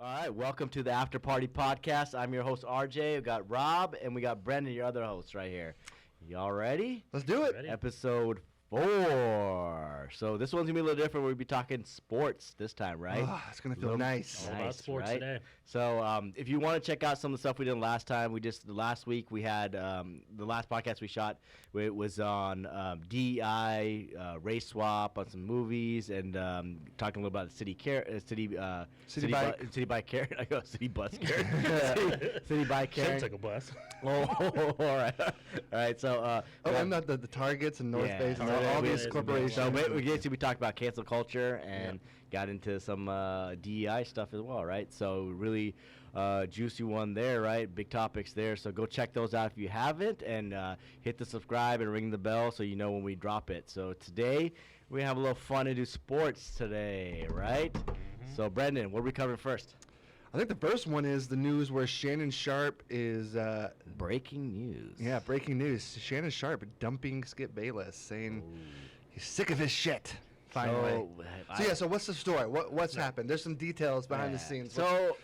All right, welcome to the After Party Podcast. I'm your host, RJ. We got Rob, and we got Brendan, your other host, right here. Y'all ready? Let's do it. Ready? Episode 4. So this one's going to be a little different. We'll be talking sports this time, right? Oh, it's going to feel nice. All about sports today. So if you want to check out some of the stuff we did last time, last week we had the last podcast we shot. It was on DEI, race swap, on some movies, and talking a little about city bike care. I go city bus care. city bike care. Sounds like a bus. All right. So and the Targets and North Face and all these corporations. So we talked about cancel culture and got into some DEI stuff as well, right? So really juicy one there, right? Big topics there. So go check those out if you haven't, and hit the subscribe and ring the bell so you know when we drop it. So today we have a little fun to do sports today, right? Mm-hmm. So Brendan, what are we covering first? I think the first one is the news where Shannon Sharpe is... breaking news. Yeah, breaking news. Shannon Sharpe dumping Skip Bayless, saying he's sick of his shit. Finally. So what's the story? What's happened? There's some details behind the scenes. So,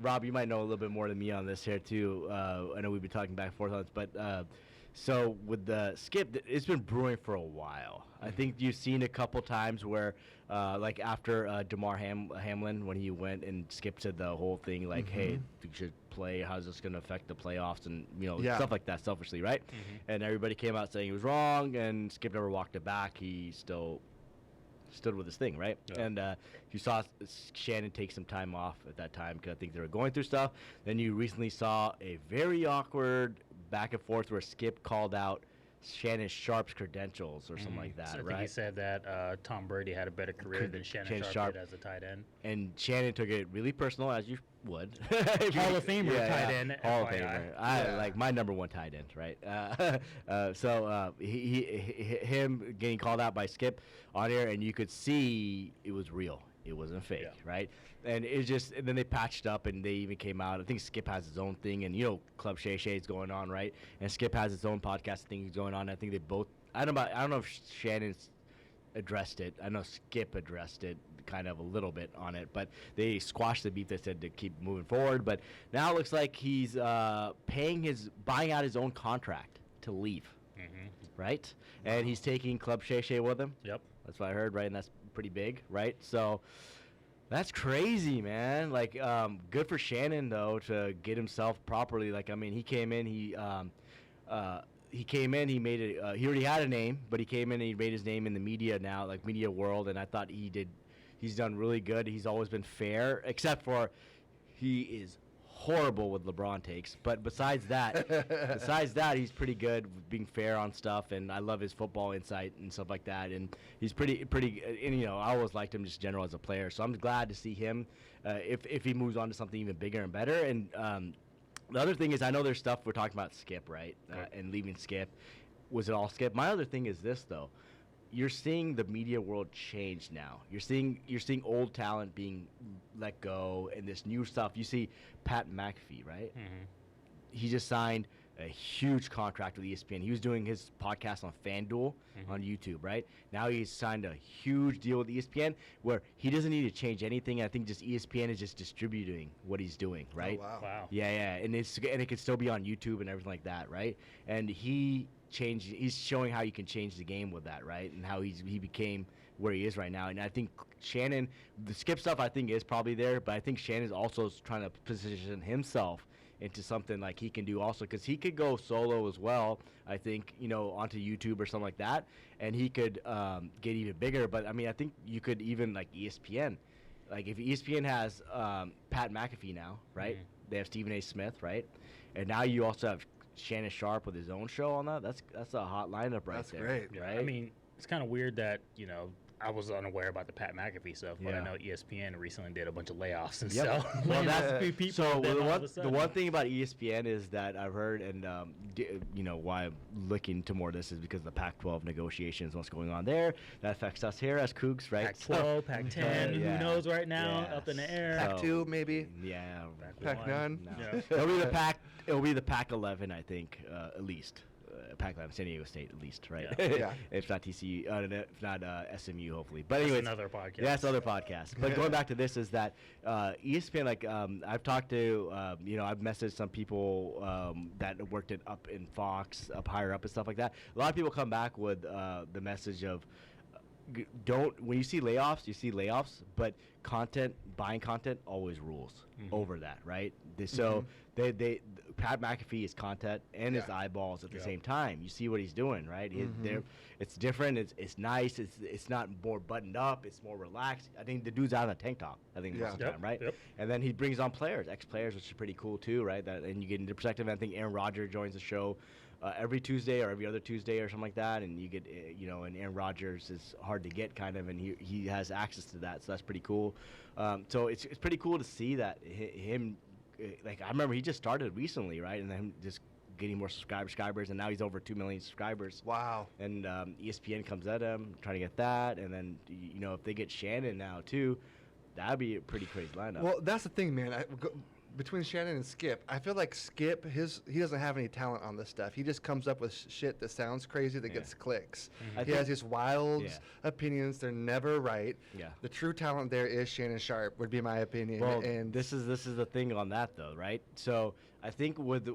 Rob, you might know a little bit more than me on this here, too. I know we've been talking back and forth on this, but... So with the Skip, it's been brewing for a while. I think you've seen a couple times where, like after Damar Hamlin, when he went and Skip said the whole thing, like, hey, you should play. How's this going to affect the playoffs and, stuff like that, selfishly, right? Mm-hmm. And everybody came out saying he was wrong, and Skip never walked it back. He still stood with his thing, right? Yeah. And you saw Shannon take some time off at that time because I think they were going through stuff. Then you recently saw a very awkward back and forth where Skip called out Shannon Sharpe's credentials or something like that, so I right? think he said that Tom Brady had a better career than Shannon Sharpe did as a tight end. And Shannon took it really personal, as you would. Hall of Famer tight end. Hall of Famer. Like my number one tight end, right? So him getting called out by Skip on air, and you could see it was real. It wasn't fake, right? And it's just, and then they patched up, and they even came out. I think Skip has his own thing, and Club Shay Shay's going on, right? And Skip has his own podcast thing going on. I think they both. I don't know if Shannon's addressed it. I know Skip addressed it, kind of a little bit on it, but they squashed the beef. They said to keep moving forward, but now it looks like he's buying out his own contract to leave. Mm-hmm. Right? And he's taking Club Shay Shay with him. Yep. That's what I heard, right? And that's pretty big, right? So that's crazy, man. Like, good for Shannon, though, to get himself properly. Like, I mean, he came in, he made it, he already had a name, but he came in and he made his name in the media now, like media world, and I thought he's done really good. He's always been fair, except for he is horrible with LeBron takes, but besides that, he's pretty good with being fair on stuff, and I love his football insight and stuff like that, and he's pretty, and I always liked him just in general as a player, so I'm glad to see him if he moves on to something even bigger and better. And the other thing is, I know there's stuff we're talking about Skip, right, and leaving Skip. Was it all Skip? My other thing is this, though. You're seeing the media world change now. You're seeing old talent being let go and this new stuff. You see Pat McAfee, right? Mm-hmm. He just signed a huge contract with ESPN. He was doing his podcast on FanDuel on YouTube, right? Now he's signed a huge deal with ESPN where he doesn't need to change anything. I think just ESPN is just distributing what he's doing, right? Oh, wow. Yeah, and it can still be on YouTube and everything like that, right? And he's showing how you can change the game with that, right? And how he became where he is right now. And I think Shannon, the Skip stuff I think is probably there, but I think Shannon's also trying to position himself into something like he can do also, because he could go solo as well, I think, onto YouTube or something like that, and he could get even bigger. But I mean, I think you could even like ESPN, like if ESPN has Pat McAfee now, right? Mm-hmm. They have Stephen A. Smith, right? And now you also have Shannon Sharpe with his own show on that. That's a hot lineup right there. That's great. Right? I mean, it's kind of weird that, I was unaware about the Pat McAfee stuff, but I know ESPN recently did a bunch of layoffs and stuff. Well, the one thing about ESPN is that I've heard, and why I'm looking to more of this is because the Pac-12 negotiations, what's going on there. That affects us here as Cougs, right? Pac-12, Pac-10, who knows right now, up in the air. Pac-2 maybe. Yeah, Pac-9. No. It'll be the Pac-11, I think, at least. Pac-12, San Diego State at least, right? Yeah. If not TCU, if not SMU, hopefully. But That's anyways, another podcast. Yeah, that's another podcast. But going back to this is that ESPN, like I've talked to, I've messaged some people that worked up in Fox, up higher up and stuff like that. A lot of people come back with the message of, when you see layoffs, but buying content always rules over that, right? So Pat McAfee is content and his eyeballs at the same time. You see what he's doing, right? It's different. It's nice. It's not more buttoned up. It's more relaxed. I think the dude's out in a tank top. I think most of the time, right? Yep. And then he brings on ex-players, which is pretty cool too, right? And you get into perspective. I think Aaron Rodgers joins the show every Tuesday or every other Tuesday or something like that, and you get and Aaron Rodgers is hard to get kind of, and he has access to that, so that's pretty cool. So it's pretty cool to see that him, like I remember he just started recently, right, and then just getting more subscribers, and now he's over 2 million subscribers. Wow. And ESPN comes at him trying to get that, and then if they get Shannon now too, that'd be a pretty crazy lineup. Well, that's the thing, man. Between Shannon and Skip, I feel like Skip, he doesn't have any talent on this stuff. He just comes up with shit that sounds crazy that gets clicks. He has these wild opinions. They're never right. Yeah. The true talent there is Shannon Sharpe, would be my opinion. Well, and this is the thing on that though, right? So I think with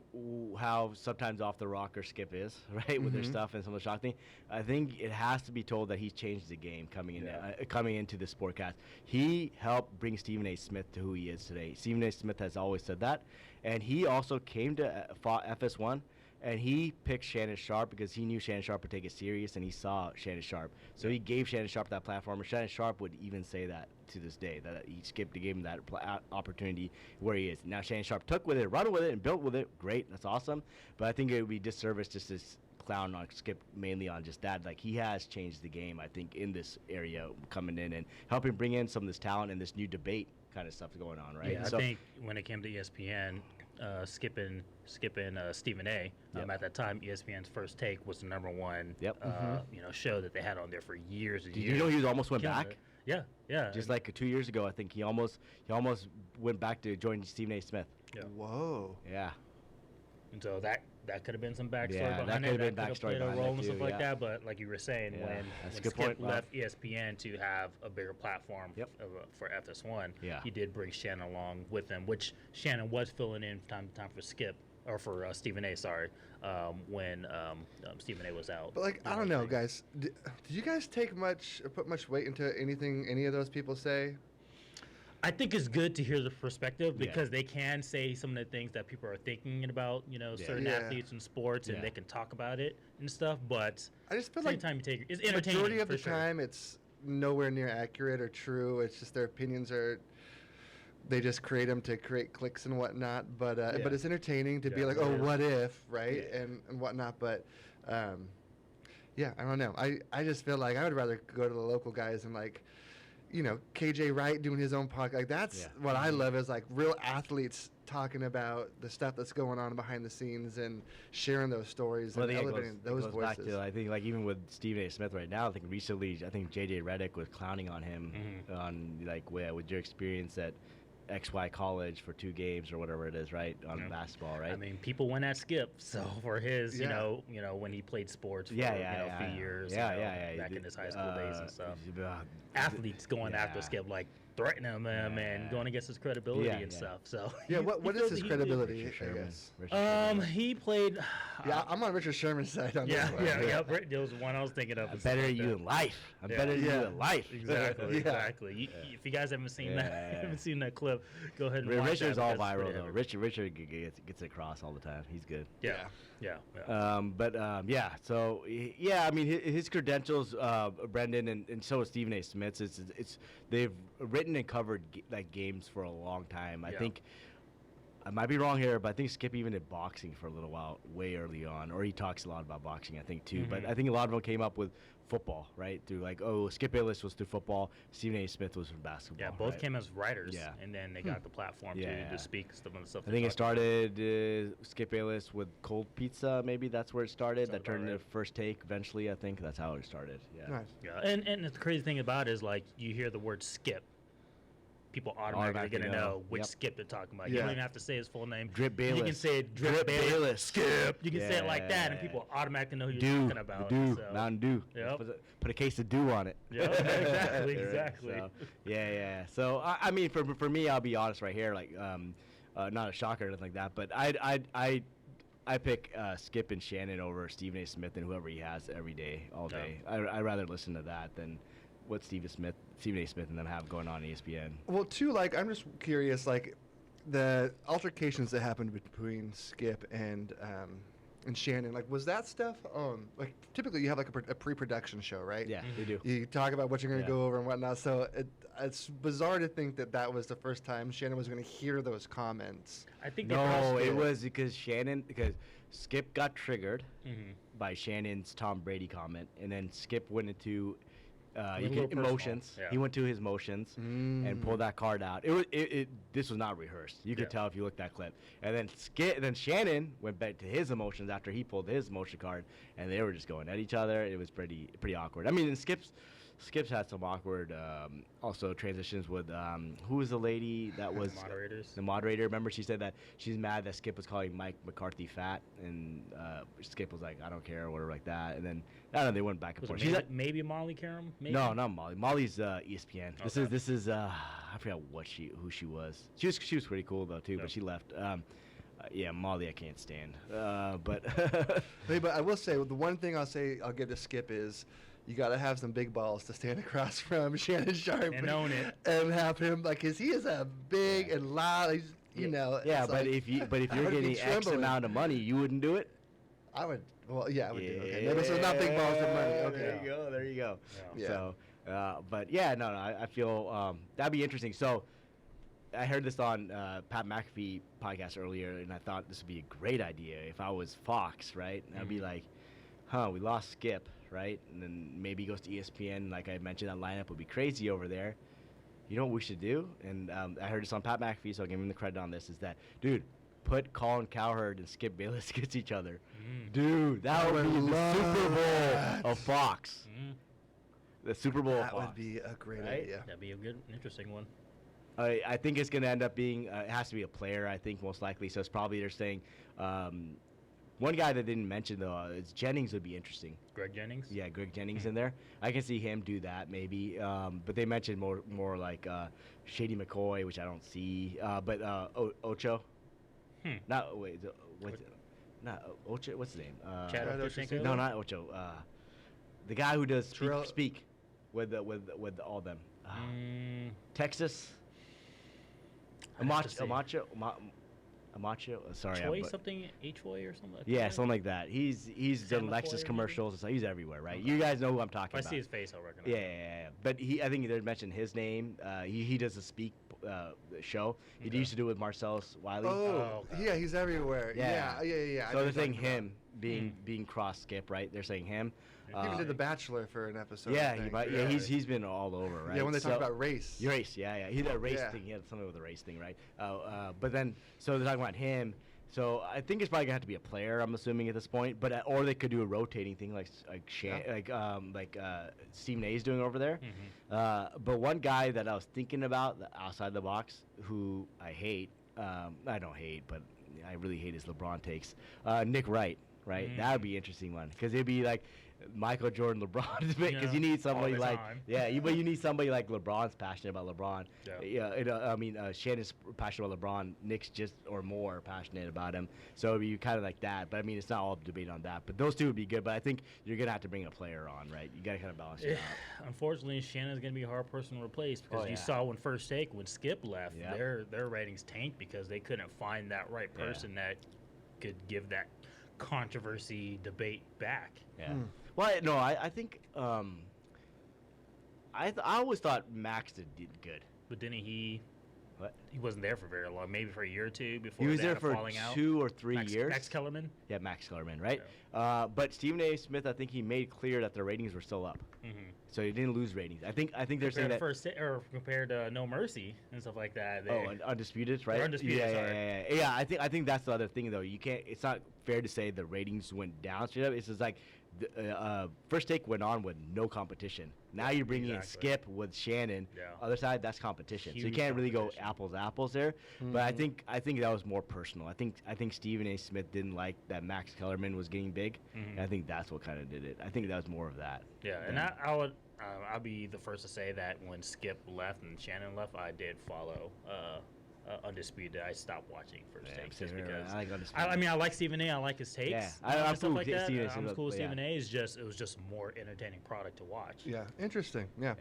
how sometimes off the rocker Skip is, right, with their stuff and some of the shock thing, I think it has to be told that he's changed the game coming into the sportcast. He helped bring Stephen A. Smith to who he is today. Stephen A. Smith has always said that, and he also came to FS1. And he picked Shannon Sharpe because he knew Shannon Sharpe would take it serious, and he saw Shannon Sharpe. So he gave Shannon Sharpe that platform. And Shannon Sharpe would even say that to this day, that he gave him that opportunity where he is. Now Shannon Sharpe took with it, run with it, and built with it. Great, that's awesome. But I think it would be disservice just to clown on Skip mainly on just that. Like, he has changed the game, I think, in this area, coming in and helping bring in some of this talent and this new debate kind of stuff going on, right? Yeah, I think when it came to ESPN, Skip and Stephen A. At that time, ESPN's First Take was the number one show that they had on there for years and years. Did you know he almost went back? Yeah. Just like 2 years ago, I think he almost went back to join Stephen A. Smith. Yeah. Whoa. Yeah. And so that could have been some backstory Yeah, behind that it. could have been That backstory could have played a behind role it and stuff too, like yeah. that. But like you were saying, Yeah, when that's a good Skip point, Rob. left ESPN to have a bigger platform for FS1, he did bring Shannon along with him, which Shannon was filling in from time to time for Skip, or for Stephen A. When Stephen A. was out. But like, I don't know, guys. Did you guys put much weight into anything any of those people say? I think it's good to hear the perspective because they can say some of the things that people are thinking about, certain athletes in sports, and they can talk about it and stuff. But I just feel like time you take it's entertaining. Majority of the sure. time, it's nowhere near accurate or true. It's just their opinions they just create them to create clicks and whatnot. But it's entertaining to be like, oh, what if, right, and whatnot. But I don't know. I just feel like I would rather go to the local guys and like, KJ Wright doing his own podcast. Like, that's what I love, is like real athletes talking about the stuff that's going on behind the scenes and sharing those stories and elevating those voices. Back to, I think, like, even with Stephen A. Smith right now, I think recently, JJ Redick was clowning on him on, like, with your experience at XY College for 2 games or whatever it is, right, on basketball, right? I mean, people went at Skip, so for his, when he played sports for a few years, back in his high school days and stuff. Athletes going after Skip, like threatening him and going against his credibility and stuff. So what is his credibility? I guess. He played. I'm on Richard Sherman's side on this one. There was one I was thinking of. I'm better than you in life. I'm better than you in life. Exactly. If you guys haven't seen haven't seen that clip, go ahead and watch Richard's that. all viral though. Richard gets across all the time. He's good. Yeah. So I mean, his credentials, Brendan, and so is Stephen A. Smith's. It's they've written and covered like games for a long time. I think I might be wrong here, but I think Skip even did boxing for a little while, way early on, or he talks a lot about boxing, I think too. But I think a lot of them came up with football, right? Through like, Skip Bayless was through football, Stephen A. Smith was from basketball. Yeah, both came as writers, and then they got the platform to speak some of the stuff. I think it started Skip Bayless with Cold Pizza, maybe that's where it started. That turned into First Take eventually, I think. That's how it started. Yeah. Nice. Yeah, and the crazy thing about it is, like, you hear the word Skip, people automatically going to know which Skip they're talking about. You don't even have to say his full name. Drip Bayless. You can say Drip Bayless. Skip. You can say it like that, and people automatically know who you're talking about. Mountain Dew. Yep. Put a case of Dew on it. Yeah, exactly. So, yeah. So I mean, for me, I'll be honest right here, like not a shocker or anything like that, but I pick Skip and Shannon over Stephen A. Smith and whoever he has every day, all day. I'd rather listen to that than what Stephen A. Smith and them have going on ESPN. Well, too, like, I'm just curious, like, the altercations that happened between Skip and Shannon, like, was that stuff like, typically you have, like, a pre-production show, right? Yeah, they do. You talk about what you're going to go over and whatnot, so it's bizarre to think that was the first time Shannon was going to hear those comments. I think it was because Skip got triggered by Shannon's Tom Brady comment, and then Skip went into emotions. Yeah. He went to his motions and pulled that card out. This was not rehearsed. You could tell if you looked at that clip. And then Shannon went back to his emotions after he pulled his emotion card, and they were just going at each other. It was pretty awkward. I mean, and Skip's had some awkward also transitions with who was the lady that was the moderator. Remember, she said that she's mad that Skip was calling Mike McCarthy fat, and Skip was like, I don't care, or whatever like that. And then I don't know, they went back and forth. Maybe Molly Karam? Maybe? No, not Molly. Molly's ESPN. Okay. This is I forgot who she was. She was pretty cool though too, but she left. Yeah, Molly I can't stand. But hey, but I will say the one thing I'll give to Skip is, you got to have some big balls to stand across from Shannon Sharpe and own it, and have him, like, cause he is a big and loud. He's, you know. Yeah, but if you're getting X amount of money, you wouldn't do it. I would. Well, yeah, I would do it. Okay, maybe so not big balls for money. Okay, there you go. Yeah. So, but yeah, no, I feel that'd be interesting. So, I heard this on Pat McAfee podcast earlier, and I thought this would be a great idea if I was Fox, right? And I'd be like, we lost Skip. Right, and then maybe he goes to ESPN. Like I mentioned, that lineup would be crazy over there. You know what we should do? And I heard this on Pat McAfee, so I'll give him the credit on this. Is that, dude, put Colin Cowherd and Skip Bayless against each other. Dude, that would be the Super Bowl of Fox. The Super Bowl of Fox. That would be a great idea. That'd be a good, interesting one. I think it's going to end up being, it has to be a player, I think, most likely. So it's probably they're saying, one guy that didn't mention, though, is Jennings would be interesting. Greg Jennings? Yeah, Greg Jennings in there. I can see him do that maybe. But they mentioned more like Shady McCoy, which I don't see. But Ocho. Not, wait, not Ocho, what's his name? Chad Ochocinco? No, not Ocho. The guy who does Speak with all them. Texas. Amacho, sorry. Choi something, H-Choi or something? Yeah, something like that. He's done Lexus commercials. So he's everywhere, right? Okay. You guys know who I'm talking about. If I see his face, I'll recognize him. Yeah. But I think they mentioned his name. He does a Speak show. He used to do it with Marcellus Wiley. Yeah, he's everywhere. Yeah. So they're saying him being cross Skip, right? They're saying him. He even did The Bachelor for an episode. Yeah, he's been all over, right? Yeah, when they talk about race. Race, yeah. He did a race thing. He had something with a race thing, right? But then, so they're talking about him. So I think it's probably gonna have to be a player. I'm assuming at this point, but or they could do a rotating thing like Stephen A's doing over there. But one guy that I was thinking about outside the box, who I hate, I don't hate, but I really hate his LeBron takes. Nick Wright, right? That would be an interesting one because it'd be like Michael Jordan, LeBron, because you need somebody like but you need somebody like LeBron's passionate about LeBron. Shannon's passionate about LeBron. Nick's just or more passionate about him. So it'd be kind of like that. But I mean, it's not all debate on that. But those two would be good. But I think you're gonna have to bring a player on, right? You gotta kind of balance it out. Unfortunately, Shannon's gonna be a hard person to replace because you saw when First Take when Skip left, their ratings tanked because they couldn't find that right person that could give that controversy debate back. Yeah. Well, no, I think I always thought Max did good. But didn't he? What? He wasn't there for very long. Maybe for a year or two before he was there for falling out. 2 or 3 years. Max Kellerman. Yeah, Max Kellerman, right? Yeah. But Stephen A. Smith, I think he made clear that the ratings were still up, so he didn't lose ratings. I think they're saying that compared to No Mercy and stuff like that. And Undisputed, right? Undisputed. Yeah. I think that's the other thing though. You can't. It's not fair to say the ratings went down straight up. It's just like First Take went on with no competition. Now you're bringing in Skip with Shannon. Yeah. Other side, that's competition. Huge so you can't really go apples to apples there. But I think that was more personal. I think Stephen A. Smith didn't like that Max Kellerman was getting big. And I think that's what kind of did it. I think that was more of that. Yeah, and I'll be the first to say that when Skip left and Shannon left, I did follow Undisputed. I stopped watching First Take just because. I like Undisputed. I mean, I like Stephen A. I like his takes. Yeah, I'm cool with Stephen A. I'm cool with Stephen A. It was just more entertaining product to watch. Yeah, interesting. Yeah.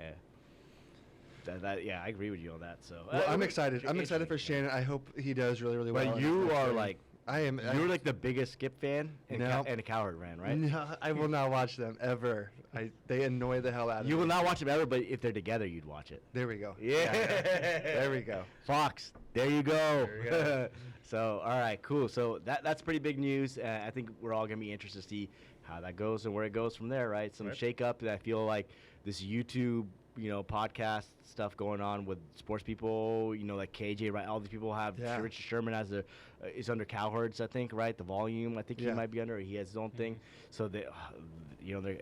I agree with you on that. So well, I'm excited. I'm excited for Shannon. I hope he does really, really well. But you are like. I am. You're like the biggest Skip fan and a Cowherd fan, right? No, I will not watch them ever. They annoy the hell out of me. You will not watch them ever, but if they're together, you'd watch it. There we go. Yeah. There we go. Fox, there you go. There you go. So, all right, cool. So that's pretty big news. I think we're all going to be interested to see how that goes and where it goes from there, right? Some shake-up. I feel like this YouTube, podcast stuff going on with sports people, like KJ, right? All these people have Richard Sherman is under Cowherds, I think, right? The volume, I think he might be under. He has his own thing. So they,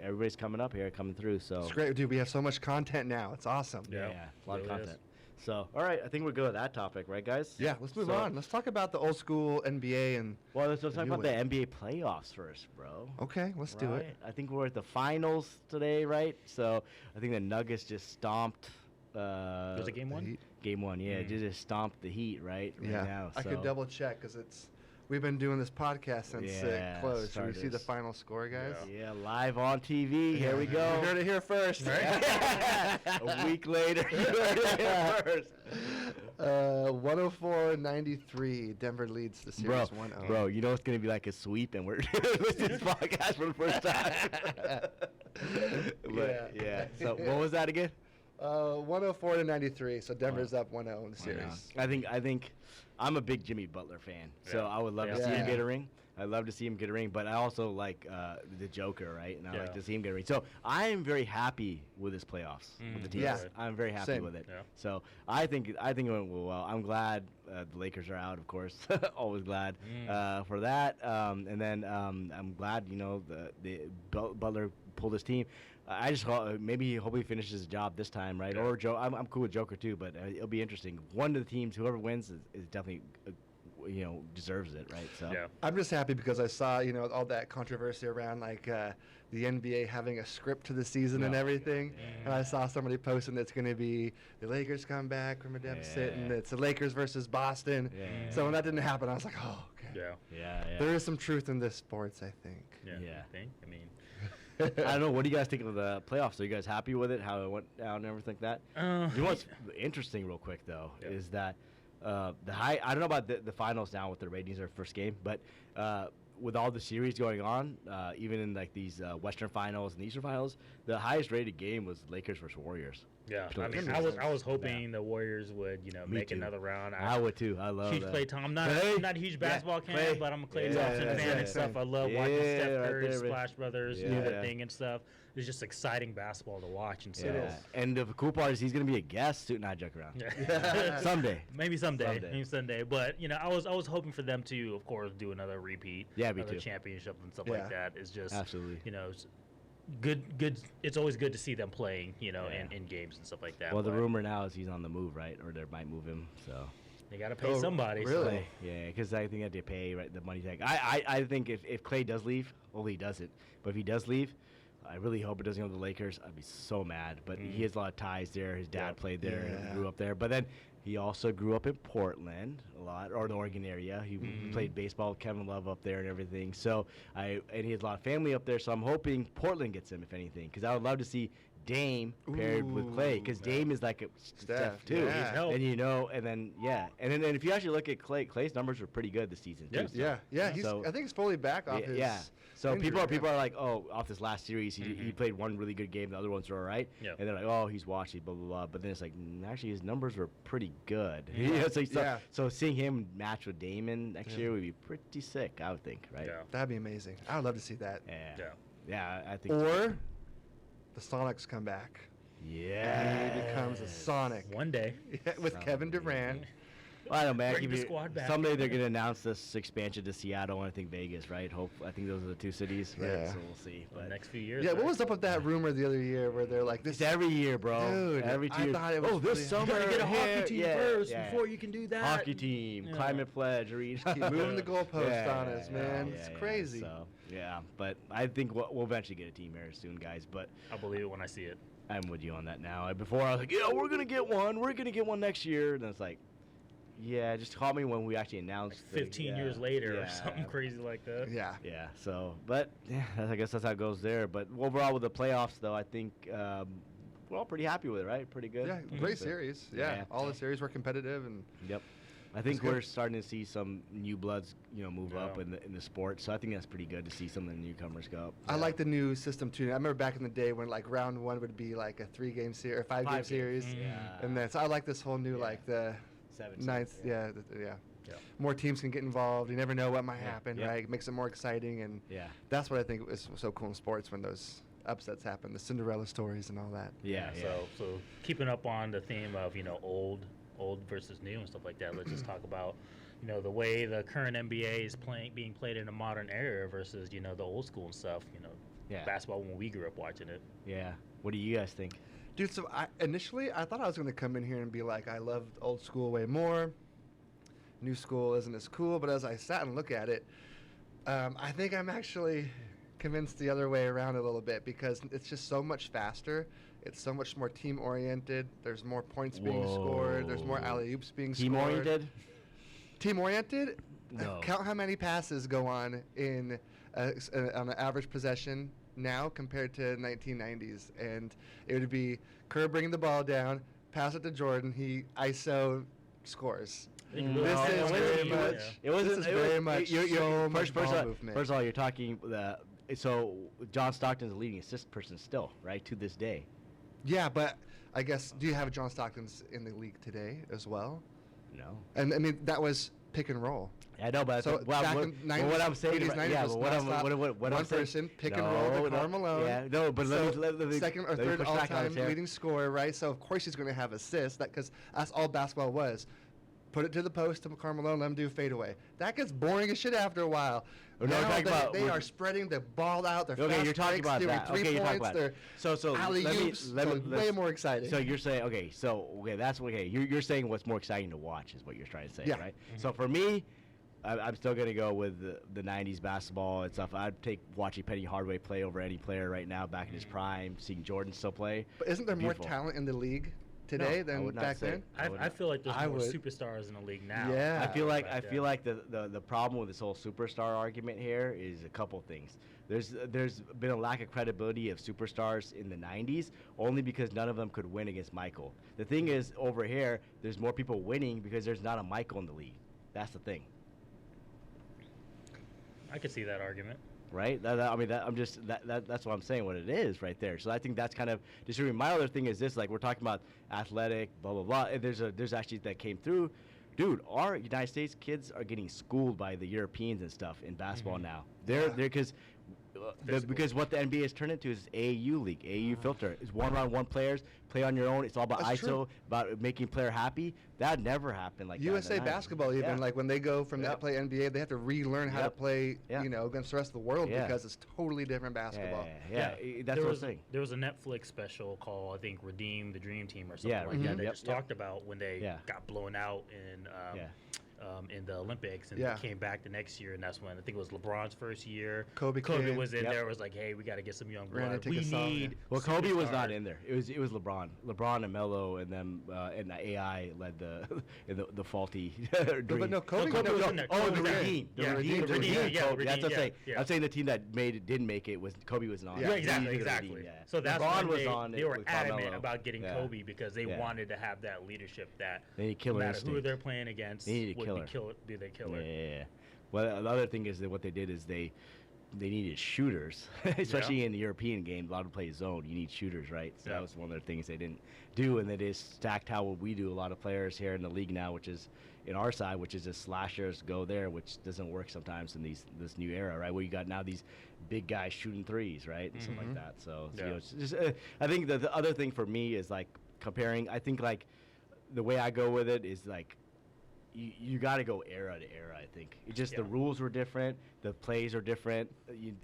everybody's coming up here, coming through. So it's great, dude. We have so much content now. It's awesome. Yeah, a lot of content. So, all right, I think we're good with that topic, right, guys? Yeah, let's move on. Let's talk about the old school NBA and. Well, let's talk about the NBA playoffs first, bro. Okay, let's do it. I think we're at the finals today, right? So I think the Nuggets just stomped. Was it game one? Game one, yeah. Just stomped the Heat, right? Now, I could double check because we've been doing this podcast since it closed. Should we see the final score, guys? Yeah, live on TV. Here we go. You heard it here first. Right? A week later, you heard it here first. 104-93. Denver leads the series 1-0. Bro, you know it's going to be like a sweep, and we're listening to this podcast for the first time. Yeah. So what was that again? 104-93. So Denver's up 1-0 in the series. I think I'm a big Jimmy Butler fan, so I would love to see him get a ring. I'd love to see him get a ring, but I also like the Joker, right? And I like to see him get a ring. So I am very happy with his playoffs with the teams. Yeah. I'm very happy with it. Yeah. So I think it went well. I'm glad the Lakers are out, of course. Always glad for that. And then I'm glad the Butler pulled his team. I just hope he finishes his job this time, right? Yeah. Or Joe. I'm cool with Joker too, but it'll be interesting. One of the teams, whoever wins, is definitely. Deserves it, right? So I'm just happy because I saw, all that controversy around the NBA having a script to the season and everything. And I saw somebody posting that's going to be the Lakers come back from a deficit and it's the Lakers versus Boston. Yeah. So when that didn't happen, I was like, oh, okay. Yeah. There is some truth in this sports, I think. Yeah. I think. I mean. I don't know. What do you guys think of the playoffs? Are you guys happy with it? How it went down and everything like that? You know what's interesting, real quick though, is that. The high. I don't know about the finals now, what the ratings are first game, but with all the series going on, even in these Western finals and Eastern finals, the highest rated game was Lakers versus Warriors. Yeah, I mean, I was hoping the Warriors would make another round. I would too. I love huge Klay Thompson. I'm not a huge basketball fan, but I'm a Klay Thompson fan and stuff. I love watching Steph Curry, Splash Brothers, do their thing and stuff. It's just exciting basketball to watch and stuff. Yeah. And the cool part is he's going to be a guest. Not joke around. Someday. Maybe someday. But I was hoping for them to, of course, do another repeat. Yeah, me another too. championship and stuff like that. It's just absolutely. Good. It's always good to see them playing. In games and stuff like that. Well, the rumor now is he's on the move, right? Or they might move him. So. They got to pay somebody. Really? So. Yeah, because I think they have to pay the money tag. I think if Klay does leave, he doesn't. But if he does leave, I really hope it doesn't go to the Lakers. I'd be so mad. But he has a lot of ties there. His dad played there and grew up there. But then he also grew up in Portland a lot, or the Oregon area. He played baseball with Kevin Love up there and everything. So and he has a lot of family up there. So I'm hoping Portland gets him, if anything, because I would love to see Dame paired with Klay, because Dame is like a Steph too, and and then and then if you actually look at Klay's numbers were pretty good this season too. I think he's fully back off his. So injury, people are like, oh, off this last series, he played one really good game, the other ones were all right, and they're like, oh, he's washed, blah blah blah. But then it's like, actually, his numbers were pretty good. So seeing him match with Damon next year would be pretty sick, I would think, right? Yeah. That'd be amazing. I would love to see that. Yeah, I think. Or the Sonics come back. Yeah. He becomes a Sonic. One day. With Kevin Durant. I don't know, man. Bring the squad back. Someday they're gonna announce this expansion to Seattle and I think Vegas, right? I think those are the two cities, right? Yeah. So we'll see. But next few years. Yeah, right? what was up with that rumor the other year where they're like, "This every year, bro. Dude, every 2 years. thought it was Oh, this really- summer, You gotta get a hockey team first before you can do that. Hockey team, climate pledge, arena. keep moving the goalpost on us, man. It's crazy. So but I think we'll eventually get a team here soon, guys. But I'll believe it when I see it. I'm with you on that now. Before I was like, yeah, we're gonna get one. We're gonna get one next year. And it's like, yeah, just call me when we actually announce. Like 15 years later or something crazy like that. Yeah. Yeah. So, but yeah, I guess that's how it goes there. But overall, with the playoffs, though, I think we're all pretty happy with it, right? Pretty good. Yeah, great series. Yeah, all the series were competitive and. Yep. I think we're starting to see some new bloods, move up in the sport. So I think that's pretty good to see some of the newcomers go up. I like the new system too. I remember back in the day when like round one would be like a 3-game series or 5-game series, and then so I like this whole new like the 7 ninth. Yeah. More teams can get involved. You never know what might happen, right? It makes it more exciting, and that's what I think is so cool in sports when those upsets happen, the Cinderella stories and all that. Yeah. So keeping up on the theme of old versus new and stuff like that. Let's just talk about, the way the current NBA is being played in a modern era versus, the old school and stuff. Basketball when we grew up watching it. Yeah. What do you guys think? Dude, so initially I thought I was going to come in here and be like, I loved old school way more. New school isn't as cool. But as I sat and looked at it, I think I'm actually convinced the other way around a little bit because it's just so much faster. It's so much more team-oriented. There's more points being scored. There's more alley-oops being scored. Team-oriented? Team-oriented? No. Count how many passes go on on an average possession now compared to 1990s. And it would be Kerr bringing the ball down, pass it to Jordan, he ISO scores. This is very much. It wasn't very much. So much ball movement. First of all, you're talking so John Stockton's the leading assist person still, right, to this day. Yeah, but I guess, do you have John Stockton's in the league today as well? No. And I mean, that was pick and roll. I know, but so what I'm saying, 80s, 90s yeah, was what I'm saying, person pick and roll to Karl Malone. Yeah, no, but let me second or third all-time leading scorer, right? So of course he's going to have assists, because that's all basketball was. Put it to the post to Karl Malone, let him do fadeaway. That gets boring as shit after a while. Now they are spreading the ball out. They're fast you're talking breaks, about that. Three points. They're alley-oops. Way more exciting. So you're saying You're saying what's more exciting to watch is what you're trying to say, right? Mm-hmm. So for me, I'm still gonna go with the '90s basketball and stuff. I'd take watching Penny Hardaway play over any player right now back in his prime. Seeing Jordan still play. But isn't there more talent in the league today than back then? I feel like there's more superstars in the league now. Yeah, I feel like the problem with this whole superstar argument here is a couple things. There's been a lack of credibility of superstars in the 90s only because none of them could win against Michael. The thing is, over here, there's more people winning because there's not a Michael in the league. That's the thing. I could see that argument. Right? That's what I'm saying, what it is right there. So I think that's kind of distributing. My other thing is this, like we're talking about athletic, blah, blah, blah. And there's actually that came through. Dude, our United States kids are getting schooled by the Europeans and stuff in basketball now. They're because what the NBA has turned into is AAU league, AAU filter. It's one-on-one players, play on your own. It's all about That's ISO, true. About making player happy. That never happened like USA that in the 90s. basketball, even like when they go from that play NBA, they have to relearn how to play, against the rest of the world because it's totally different basketball. That's what I'm saying. There was a Netflix special called, I think, Redeem the Dream Team or something like that. They just talked about when they got blown out in the Olympics, and they came back the next year, and that's when I think it was LeBron's first year. Kobe was in there. It was like, hey, we got to get some young blood. We need. Well, Kobe was not in there. It was LeBron and Melo, and then and the AI led the faulty dream. But no, Kobe was in there. Oh, the Redeem. Redeem. That's what I'm saying. I'm saying the team that didn't make it was Kobe was not. Yeah, exactly. So that's LeBron when was on. They were adamant about getting Kobe because they wanted to have that leadership that no matter who they're playing against would be the killer. Yeah. Well, the other thing is that what they did is they needed shooters, especially in the European game. A lot of play zone. You need shooters, right? So that was one of the things they didn't do, and it is stacked how we do. A lot of players here in the league now, which is in our side, which is just slashers go there, which doesn't work sometimes in this new era, right? Where you got now these big guys shooting threes, right, and stuff like that. So it's just, I think the other thing for me is like comparing. I think like the way I go with it is like you got to go era to era. I think it's just the rules were different, the plays are different.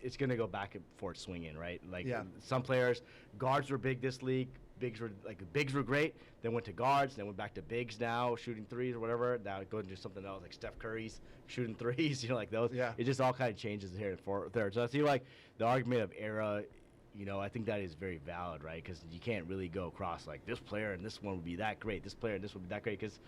It's gonna go back and forth swinging, right? Like some players, guards were big this league. Bigs were great. Then went to guards. Then went back to bigs now, shooting threes or whatever. Now go into something else like Steph Curry's shooting threes. Like those. Yeah. It just all kind of changes here and there. So I see like the argument of era. I think that is very valid, right? Because you can't really go across like this player and this one would be that great. This player and this would be that great because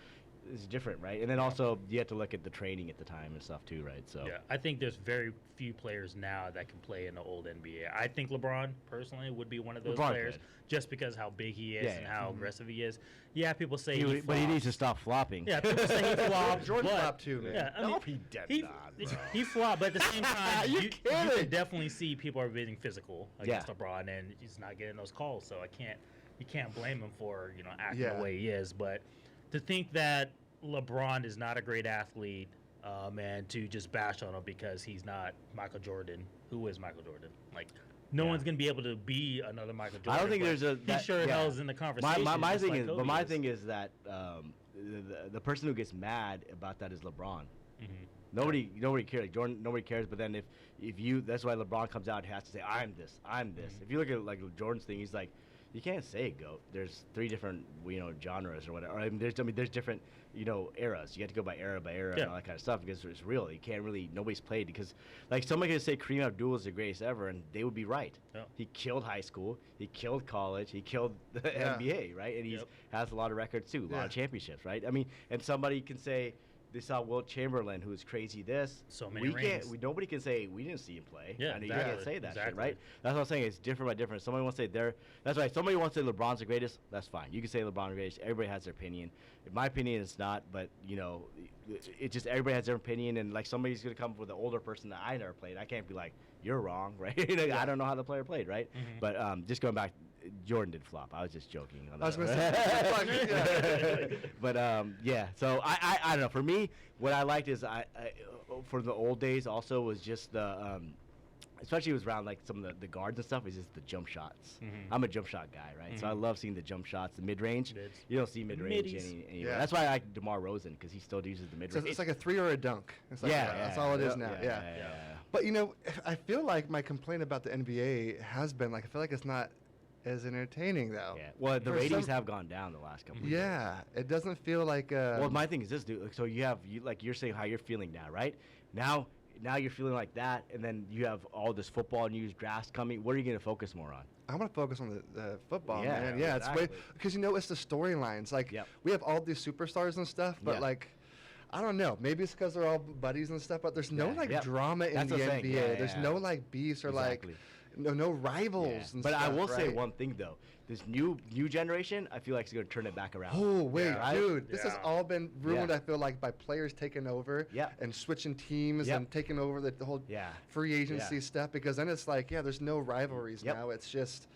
it's different, right? And then also you have to look at the training at the time and stuff too, right? So I think there's very few players now that can play in the old NBA. I think LeBron personally would be one of those players just because how big he is and how aggressive he is. Yeah, people say but he needs to stop flopping. Yeah, people say he flopped. Jordan flopped too, man. Yeah, I mean, he flopped, but at the same time, you can definitely see people are being physical against LeBron, and he's not getting those calls. So you can't blame him for acting the way he is, but. To think that LeBron is not a great athlete, and to just bash on him because he's not Michael Jordan. Who is Michael Jordan? Like, no one's going to be able to be another Michael Jordan. I don't think there's a... He sure hell's in the conversation. My thing is that the person who gets mad about that is LeBron. Mm-hmm. Nobody cares. Like Jordan, nobody cares. But then if you... That's why LeBron comes out and has to say, I'm this. Mm-hmm. If you look at like Jordan's thing, he's like... You can't say GOAT. There's 3 different, genres or whatever. There's different, eras. You have to go by era and all that kind of stuff because it's real. You can't really, nobody's played because, like, somebody could say Kareem Abdul is the greatest ever, and they would be right. Yeah. He killed high school. He killed college. He killed the NBA, right? And he has a lot of records too, a lot of championships, right? I mean, and somebody can say. They saw Wilt Chamberlain, who's crazy. So many rings. Nobody can say we didn't see him play. Yeah, you can't say that shit, right? That's what I'm saying. It's different by different. Somebody wants to say that's right. Somebody wants to say LeBron's the greatest. That's fine. You can say LeBron's the greatest. Everybody has their opinion. In my opinion, it's not. But it just everybody has their opinion. And like somebody's gonna come up with an older person that I never played. I can't be like you're wrong, right? I don't know how the player played, right? Mm-hmm. But just going back. Jordan did flop. I was just joking. I was going to say. But so I don't know. For me, what I liked is I for the old days also was just the especially it was around like some of the guards and stuff. Is just the jump shots. Mm-hmm. I'm a jump shot guy, right? Mm-hmm. So I love seeing the jump shots, the mid range. You don't see mid range anywhere. That's why I like DeMar Rosen because he still uses the mid range. So it's like a 3 or a dunk. It's like that's all it is now. Yeah. But I feel like my complaint about the NBA has been like I feel like it's not as entertaining though. Yeah. Well, the ratings have gone down the last couple of years. Yeah. It doesn't feel like well, my thing is this, dude. So you're saying how you're feeling now, right? Now you're feeling like that, and then you have all this football news drafts coming. What are you going to focus more on? I'm going to focus on the football, man. Yeah, exactly. It's because it's the storylines. Like we have all these superstars and stuff, but like I don't know. Maybe it's because they're all buddies and stuff, but there's no drama in the NBA. There's no like beefs or like no rivals. And but stuff, I will say one thing though. This new generation, I feel like it's going to turn it back around. Oh wait, dude, this has all been ruined. I feel like by players taking over and switching teams and taking over the whole free agency stuff. Because then it's like, there's no rivalries now. It's just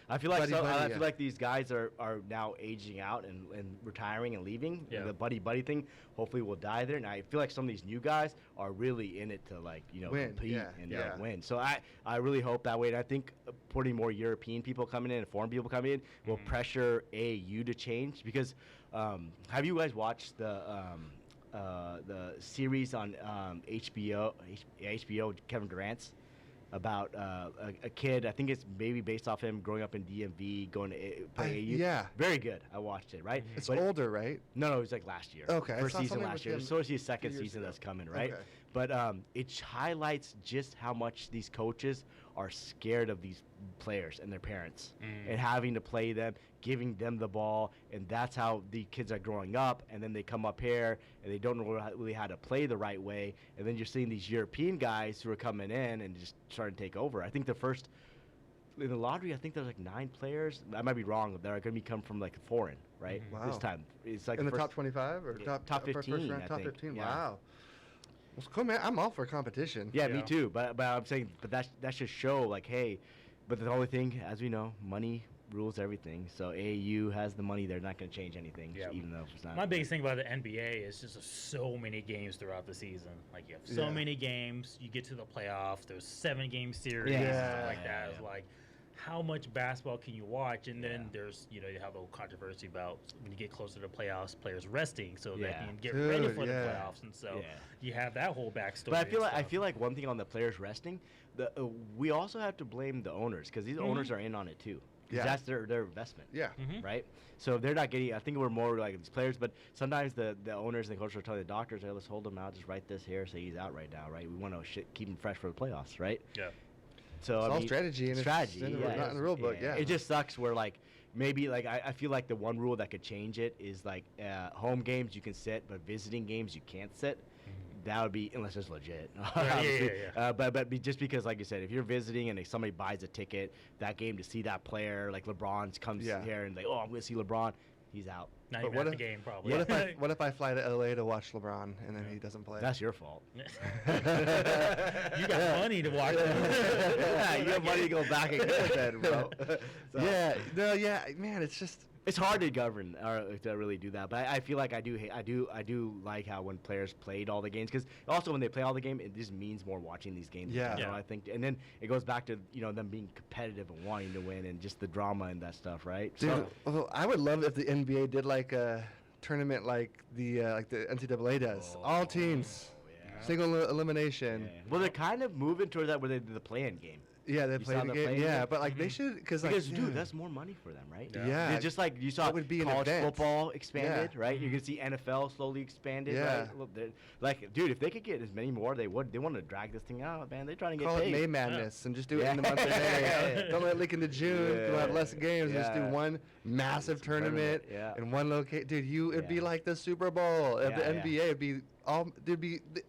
I feel like I feel like these guys are now aging out and retiring and leaving. Yeah. The buddy thing hopefully will die there. And I feel like some of these new guys are really in it to compete and win. So I really hope that way. And I think putting more European people coming in and foreign people coming in will pressure AAU to change. Because have you guys watched the series on HBO Kevin Durant's? About a kid, I think it's maybe based off him growing up in DMV, going to play AU. Yeah. Very good. I watched it, right? It's older, right? No, it was like last year. Okay. First season last year. So it's his second season that's coming, right? Okay. But it highlights just how much these coaches are scared of these players and their parents and having to play them, giving them the ball, and that's how the kids are growing up, and then they come up here and they don't know really how to play the right way, and then you're seeing these European guys who are coming in and just starting to take over. I think in the lottery, I think there's like 9 players. I might be wrong. That are going to come from like foreign, right? Wow. This time, it's like in the top 25 or top 15. Top 15. Yeah. Wow. Well, cool, man. I'm all for competition. Yeah, me too. But I'm saying, that should show like, hey, but the only thing, as we know, money rules everything. So AAU has the money; they're not going to change anything, even though it's not. My biggest thing about the NBA is just so many games throughout the season. Like you have so many games. You get to the playoffs. There's 7-game series and stuff like that. It's like how much basketball can you watch? And then there's, you have the whole controversy about when you get closer to the playoffs, players resting so that you can get ready for the playoffs. And so you have that whole backstory. But I feel like one thing on the players resting, we also have to blame the owners because these owners are in on it too. Yeah. That's their investment. Yeah. Right? So they're not getting, I think we're more like these players, but sometimes the owners and the coaches are telling the doctors, hey, let's hold him out, just write this here, say he's out right now, right? We want to keep him fresh for the playoffs, right? Yeah. So it's all strategy, and it's not in the rule book. Yeah. It just sucks where like maybe like I feel like the one rule that could change it is like home games you can sit, but visiting games you can't sit. That would be unless it's legit. But just because, like you said, if you're visiting and somebody buys a ticket that game to see that player, like LeBron comes here and like, oh, I'm going to see LeBron, he's out. Not even at the game, probably. What if I fly to LA to watch LeBron and then he doesn't play? That's your fault. You got money to watch him. Yeah, you have money to go back and get that, bro. Man, it's just. It's hard to govern or to really do that, but I feel like I do like how when players played all the games, because also when they play all the game, it just means more watching these games. I think, and then it goes back to them being competitive and wanting to win and just the drama and that stuff, right? Dude, I would love if the NBA did like a tournament like the NCAA does, all teams, single elimination. Yeah. Well, they're kind of moving towards that where they do the play-in game. Yeah, they play the game. Yeah, but like they should because dude, that's more money for them, right? Yeah. Just like you saw college football expanded, right? You're gonna see NFL slowly expanded, right? Like, dude, if they could get as many more, they would. They want to drag this thing out, man. They're trying to get paid. Call it May Madness and just do it in the month of May. Don't let it leak into June. We'll have less games. Just do one massive tournament in one location. Dude, it'd be like the Super Bowl. The NBA it'd be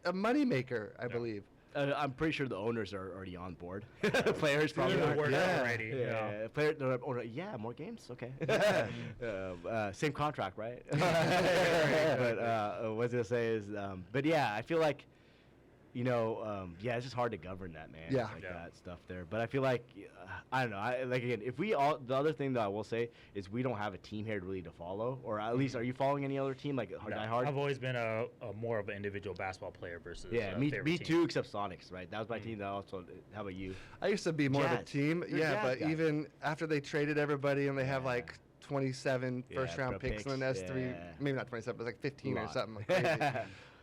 a moneymaker, I believe. I'm pretty sure the owners are already on board. Players probably are already. More games. Okay. Same contract, right? But what I was gonna say is, but yeah, I feel like, it's just hard to govern that, man. That stuff there. But I feel like, I don't know. The other thing that I will say is we don't have a team here really to follow, or at least, are you following any other team like Die Hard? I've always been a more of an individual basketball player versus me too, except Sonics, right? That was my team. That also. How about you? I used to be more of a team, but even after they traded everybody and they have like 27 first-round picks in the S3, maybe not 27, but like 15 or something like crazy.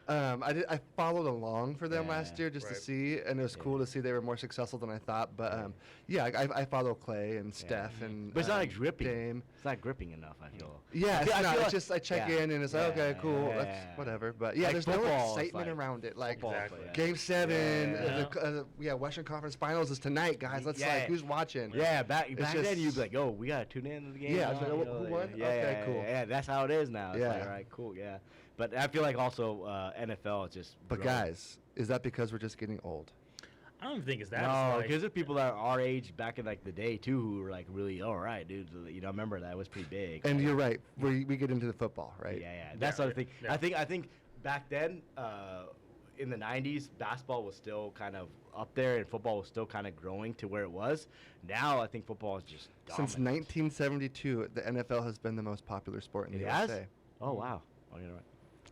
I followed along for them last year just to see, and it was cool to see they were more successful than I thought. But I follow Clay and Steph and. But it's not like gripping. Dame. It's not gripping enough. I feel. Yeah, it's just I check in and it's like, okay, cool, that's whatever. But like there's no excitement around it. Like Game 7, Western Conference Finals is tonight, guys. Let's who's watching? Yeah, back then you'd be like, yo, we gotta tune in to the game. Yeah, who won? Okay, cool. Yeah, that's how it is now. It's like, all right, cool, yeah. But I feel like also NFL is just. But guys, is that because we're just getting old? I don't think it's that. No, because there's people that are our age back in like the day too who were like really, all right, dude. I remember that was pretty big. And you're right. We get into the football, right? Yeah. That's the other thing. Yeah. I think back then, in the '90s, basketball was still kind of up there, and football was still kind of growing to where it was. Now I think football is just dominant. Since 1972, the NFL has been the most popular sport in the USA. Oh wow! Oh, you're right.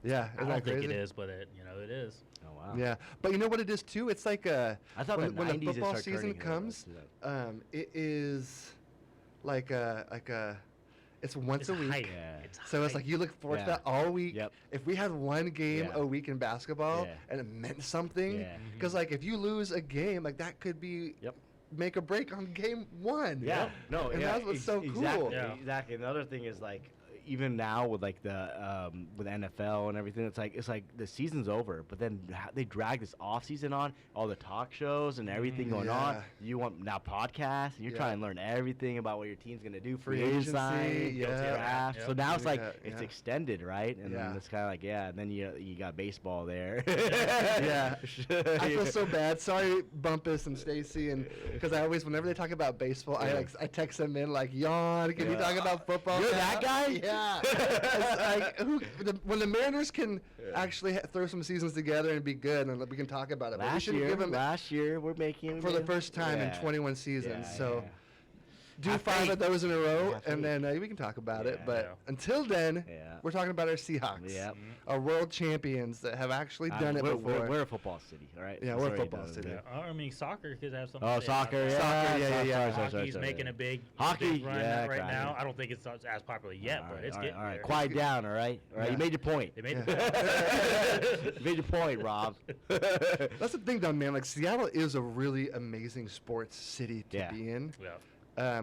Yeah, I don't think it is, but it is. Oh wow. Yeah, but you know what it is too? It's like I thought when the football season comes, it is like it's once a week. So it's like you look forward to that all week. Yep. If we had one game a week in basketball and it meant something, because like if you lose a game, like that could be make or break on game 1. Yeah. No. And that's what's so cool. Exactly. Another thing is like. Even now with like the with NFL and everything, it's like the season's over, but then they drag this off season on, all the talk shows and everything going on. You want now podcasts, and you're trying to learn everything about what your team's gonna do, free agency, draft. So now it's like it's extended, right? And then it's kind of like and then you got baseball there. I feel so bad. Sorry, Bumpus and Stacy, and because I always whenever they talk about baseball, I text them in like, yawn. Can you talk about football? You're that guy. Yeah. When the Mariners can actually throw some seasons together and be good, and we can talk about it. Last year we're making for the first time in 21 seasons. do 5 of those in a row, and then we can talk about it. But until then, we're talking about our Seahawks. Yep. Our world champions that have actually done it before. We're a football city, all right? Yeah, we're a football city. I mean, soccer could have something. Oh, soccer, Hockey's making a big run right now. I don't think it's as popular yet, but it's getting there. Quiet down, all right? All right, you made your point. They made the point. You made your point, Rob. That's the thing, though, man. Like, Seattle is a really amazing sports city to be in. Yeah.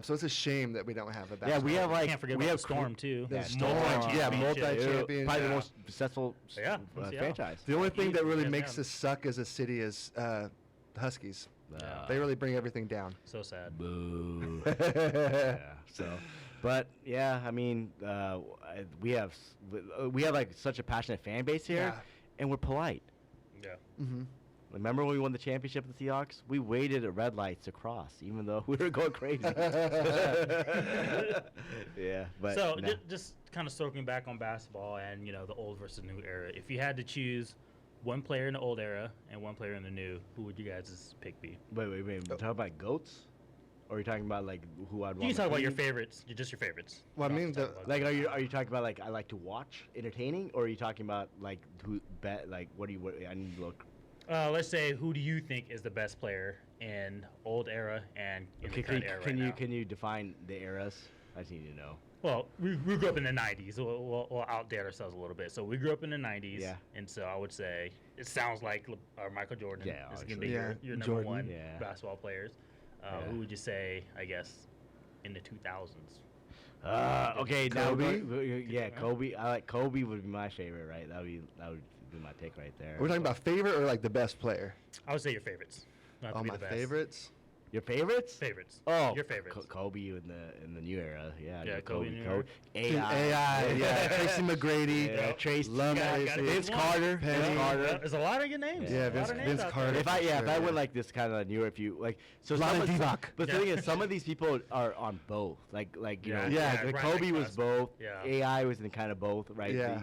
So it's a shame that we don't have a basketball. Yeah, we have like can't forget about the Storm too. The Storm, multi-champion, probably the most successful franchise. The only thing that really makes us suck as a city is the Huskies. They really bring everything down. So sad. Boo. But yeah, I mean, we have like such a passionate fan base here, and we're polite. Yeah. Mm-hmm. Remember when we won the championship with the Seahawks? We waited at red lights to cross, even though we were going crazy. Yeah, but so just kind of circling back on basketball and the old versus new era. If you had to choose one player in the old era and one player in the new, who would you guys' pick be? Wait. We're talking about GOATs? Or are you talking about like who I'd want? You can talk about your favorites. Just your favorites. Well, I mean, are you talking about like I like to watch entertaining, or are you talking about like who bet like what I need to look? Let's say, who do you think is the best player in old era and in the current era right now? Can you define the eras? I just need to know. Well, we grew up in the 90s. We'll outdate ourselves a little bit. So we grew up in the 90s, and so I would say it sounds like Michael Jordan is going to be your number Jordan. One basketball players. Who would you say, I guess, in the 2000s? Okay, Kobe? Kobe. I like Kobe would be my favorite, right? That would be my pick right there. Are we talking about favorite or like the best player? I would say your favorites. Not to be my the best. favorites? Your favorites? Favorites. Oh, your favorites. Kobe in the new era. Yeah, Kobe. AI. Tracy McGrady. Tracy. Vince Carter. There's a lot of good names. Yeah, Vince Carter. If I went like this kind of newer, if you like, so Divac. But the thing is, some of these people are on both. Like Kobe was both. Yeah. AI was in kind of both, right? Yeah.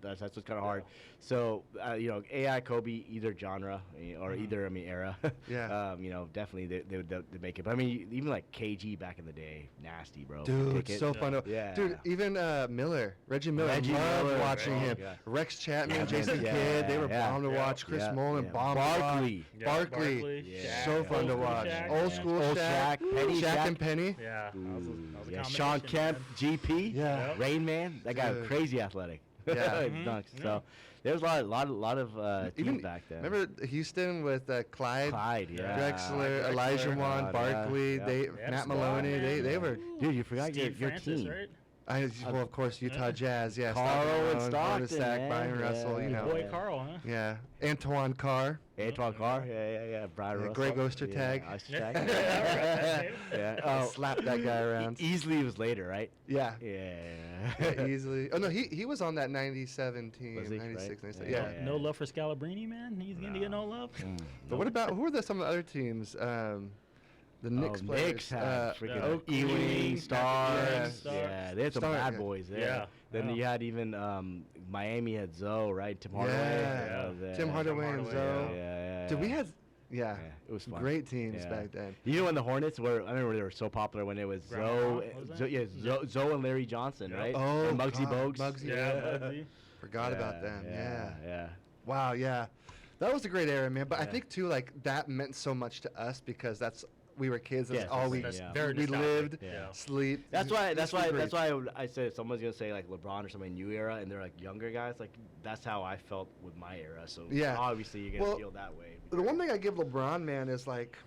That's what's kind of hard. So AI, Kobe, either genre or either era. Yeah. Definitely they would make it. But I mean, even like KG back in the day, nasty, bro. Dude, so fun. Dude, even Reggie Miller. Loved watching him. Yeah. Rex Chapman, Jason Kidd, they were bomb to watch. Chris Mullen, bomb. Barkley. So fun to watch. Old school Shaq. Shaq and Penny. Yeah. Sean Kemp, GP. Yeah. Rain Man. That guy was crazy athletic. Yeah. Dunks. So there was a lot of teams back then. Remember Houston with Clyde, Drexler, Drexler, Elijah Wan, Barkley, Matt Maloney. They were. Dude, you forgot your team. Right? Well, of course, Utah Jazz. Yeah, Carl and Stockton, man. Byron Russell. Boy, Carl, huh? Yeah, Antoine Carr. Yeah. Brian Russell. Greg Ostertag. Slap that guy around. Easily was later, right? Yeah. Yeah. Easily. Oh no, he was on that 97 team. Was he? 96, Right? 97. Yeah. No love for Scalabrine, man. He's gonna get no love. But what about who are some of the other teams? The Knicks players. Knicks had freaking Ewing, Stars. Yeah, they had some bad boys there. Yeah. Then you had even Miami had Zoe, right? Tim Hardaway. Yeah. Tim Hardaway and Zoe. Yeah. Dude, we had. Yeah, it was fun. Great teams back then. You know when the Hornets were? I remember they were so popular when it was Zoe and Larry Johnson, right? Oh, and Muggsy Bogues. Muggsy. Forgot about them. Yeah. Wow. Yeah, that was a great era, man. But I think too, like that meant so much to us because we were kids. That's all we lived, sleep. That's why I said if someone's gonna say like LeBron or something new era, and they're like younger guys. Like that's how I felt with my era. So obviously you're gonna feel that way. The one thing I give LeBron, man, is like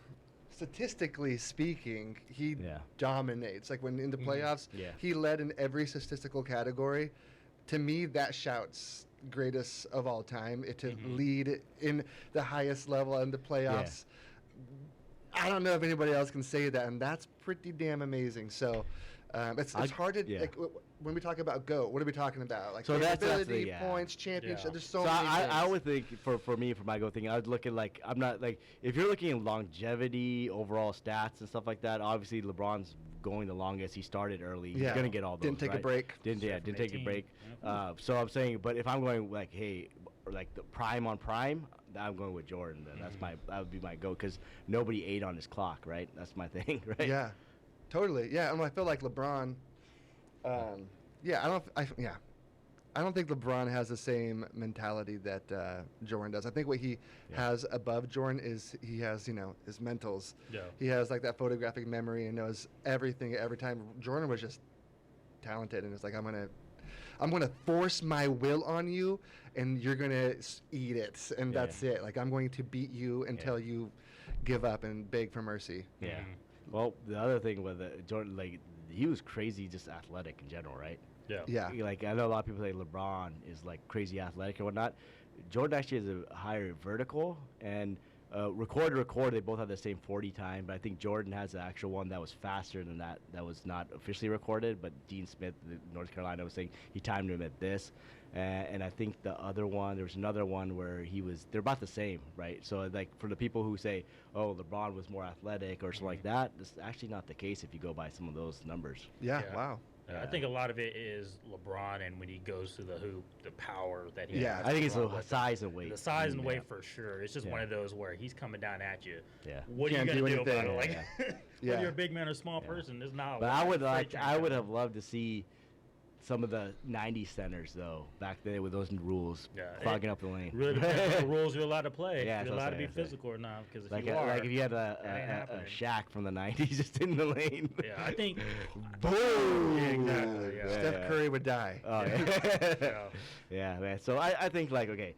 statistically speaking, he dominates. Like when in the playoffs, he led in every statistical category. To me, that shouts greatest of all time. To lead in the highest level in the playoffs. I don't know if anybody else can say that, and that's pretty damn amazing. So it's hard to like, when we talk about GOAT, what are we talking about? Like ability, points, championship. There's so many. I would think for my GOAT thing, I would look at like I'm not like if you're looking at longevity, overall stats and stuff like that. Obviously, LeBron's going the longest. He started early. He's gonna get all those. Didn't take a break. Didn't take a break. So I'm saying, but if I'm going like, hey, like the prime on prime, I'm going with Jordan. Then that would be my GOAT because nobody ate on his clock, right? That's my thing, right? Yeah. Totally. Yeah, I feel like LeBron. I don't think LeBron has the same mentality that Jordan does. I think what he has above Jordan is he has his mentals. Yeah. He has like that photographic memory and knows everything every time. Jordan was just talented and it's like I'm gonna force my will on you and you're gonna eat it and that's it. Like I'm going to beat you until you give up and beg for mercy. Yeah. Well, the other thing with Jordan, like he was crazy, just athletic in general, right? Yeah. Like I know a lot of people say LeBron is like crazy athletic or whatnot. Jordan actually has a higher vertical and record to record. They both have the same 40 time, but I think Jordan has the actual one that was faster than that. That was not officially recorded, but Dean Smith, North Carolina, was saying he timed him at this. And I think the other one, there was another one where they're about the same, right? So like for the people who say, oh, LeBron was more athletic or something like that, that's actually not the case if you go by some of those numbers. Yeah. Wow. I think a lot of it is LeBron, and when he goes to the hoop, the power that he has. I think it's the size and weight. The size and weight for sure. It's just one of those where he's coming down at you. Yeah. What are you going to do about it? Like, Yeah. whether you're a big man or small person, it's not. But I would have loved to see some of the 90s centers, though, back then with those rules, clogging up the lane. Really depends on the rules you're alled to play. Yeah, if you're allowed to be physical or not. Because if you had a Shaq from the 90s just in the lane. Yeah, I think. Boom! Yeah, exactly. Yeah. Steph Curry would die. Oh, yeah. Yeah, man. So I think everything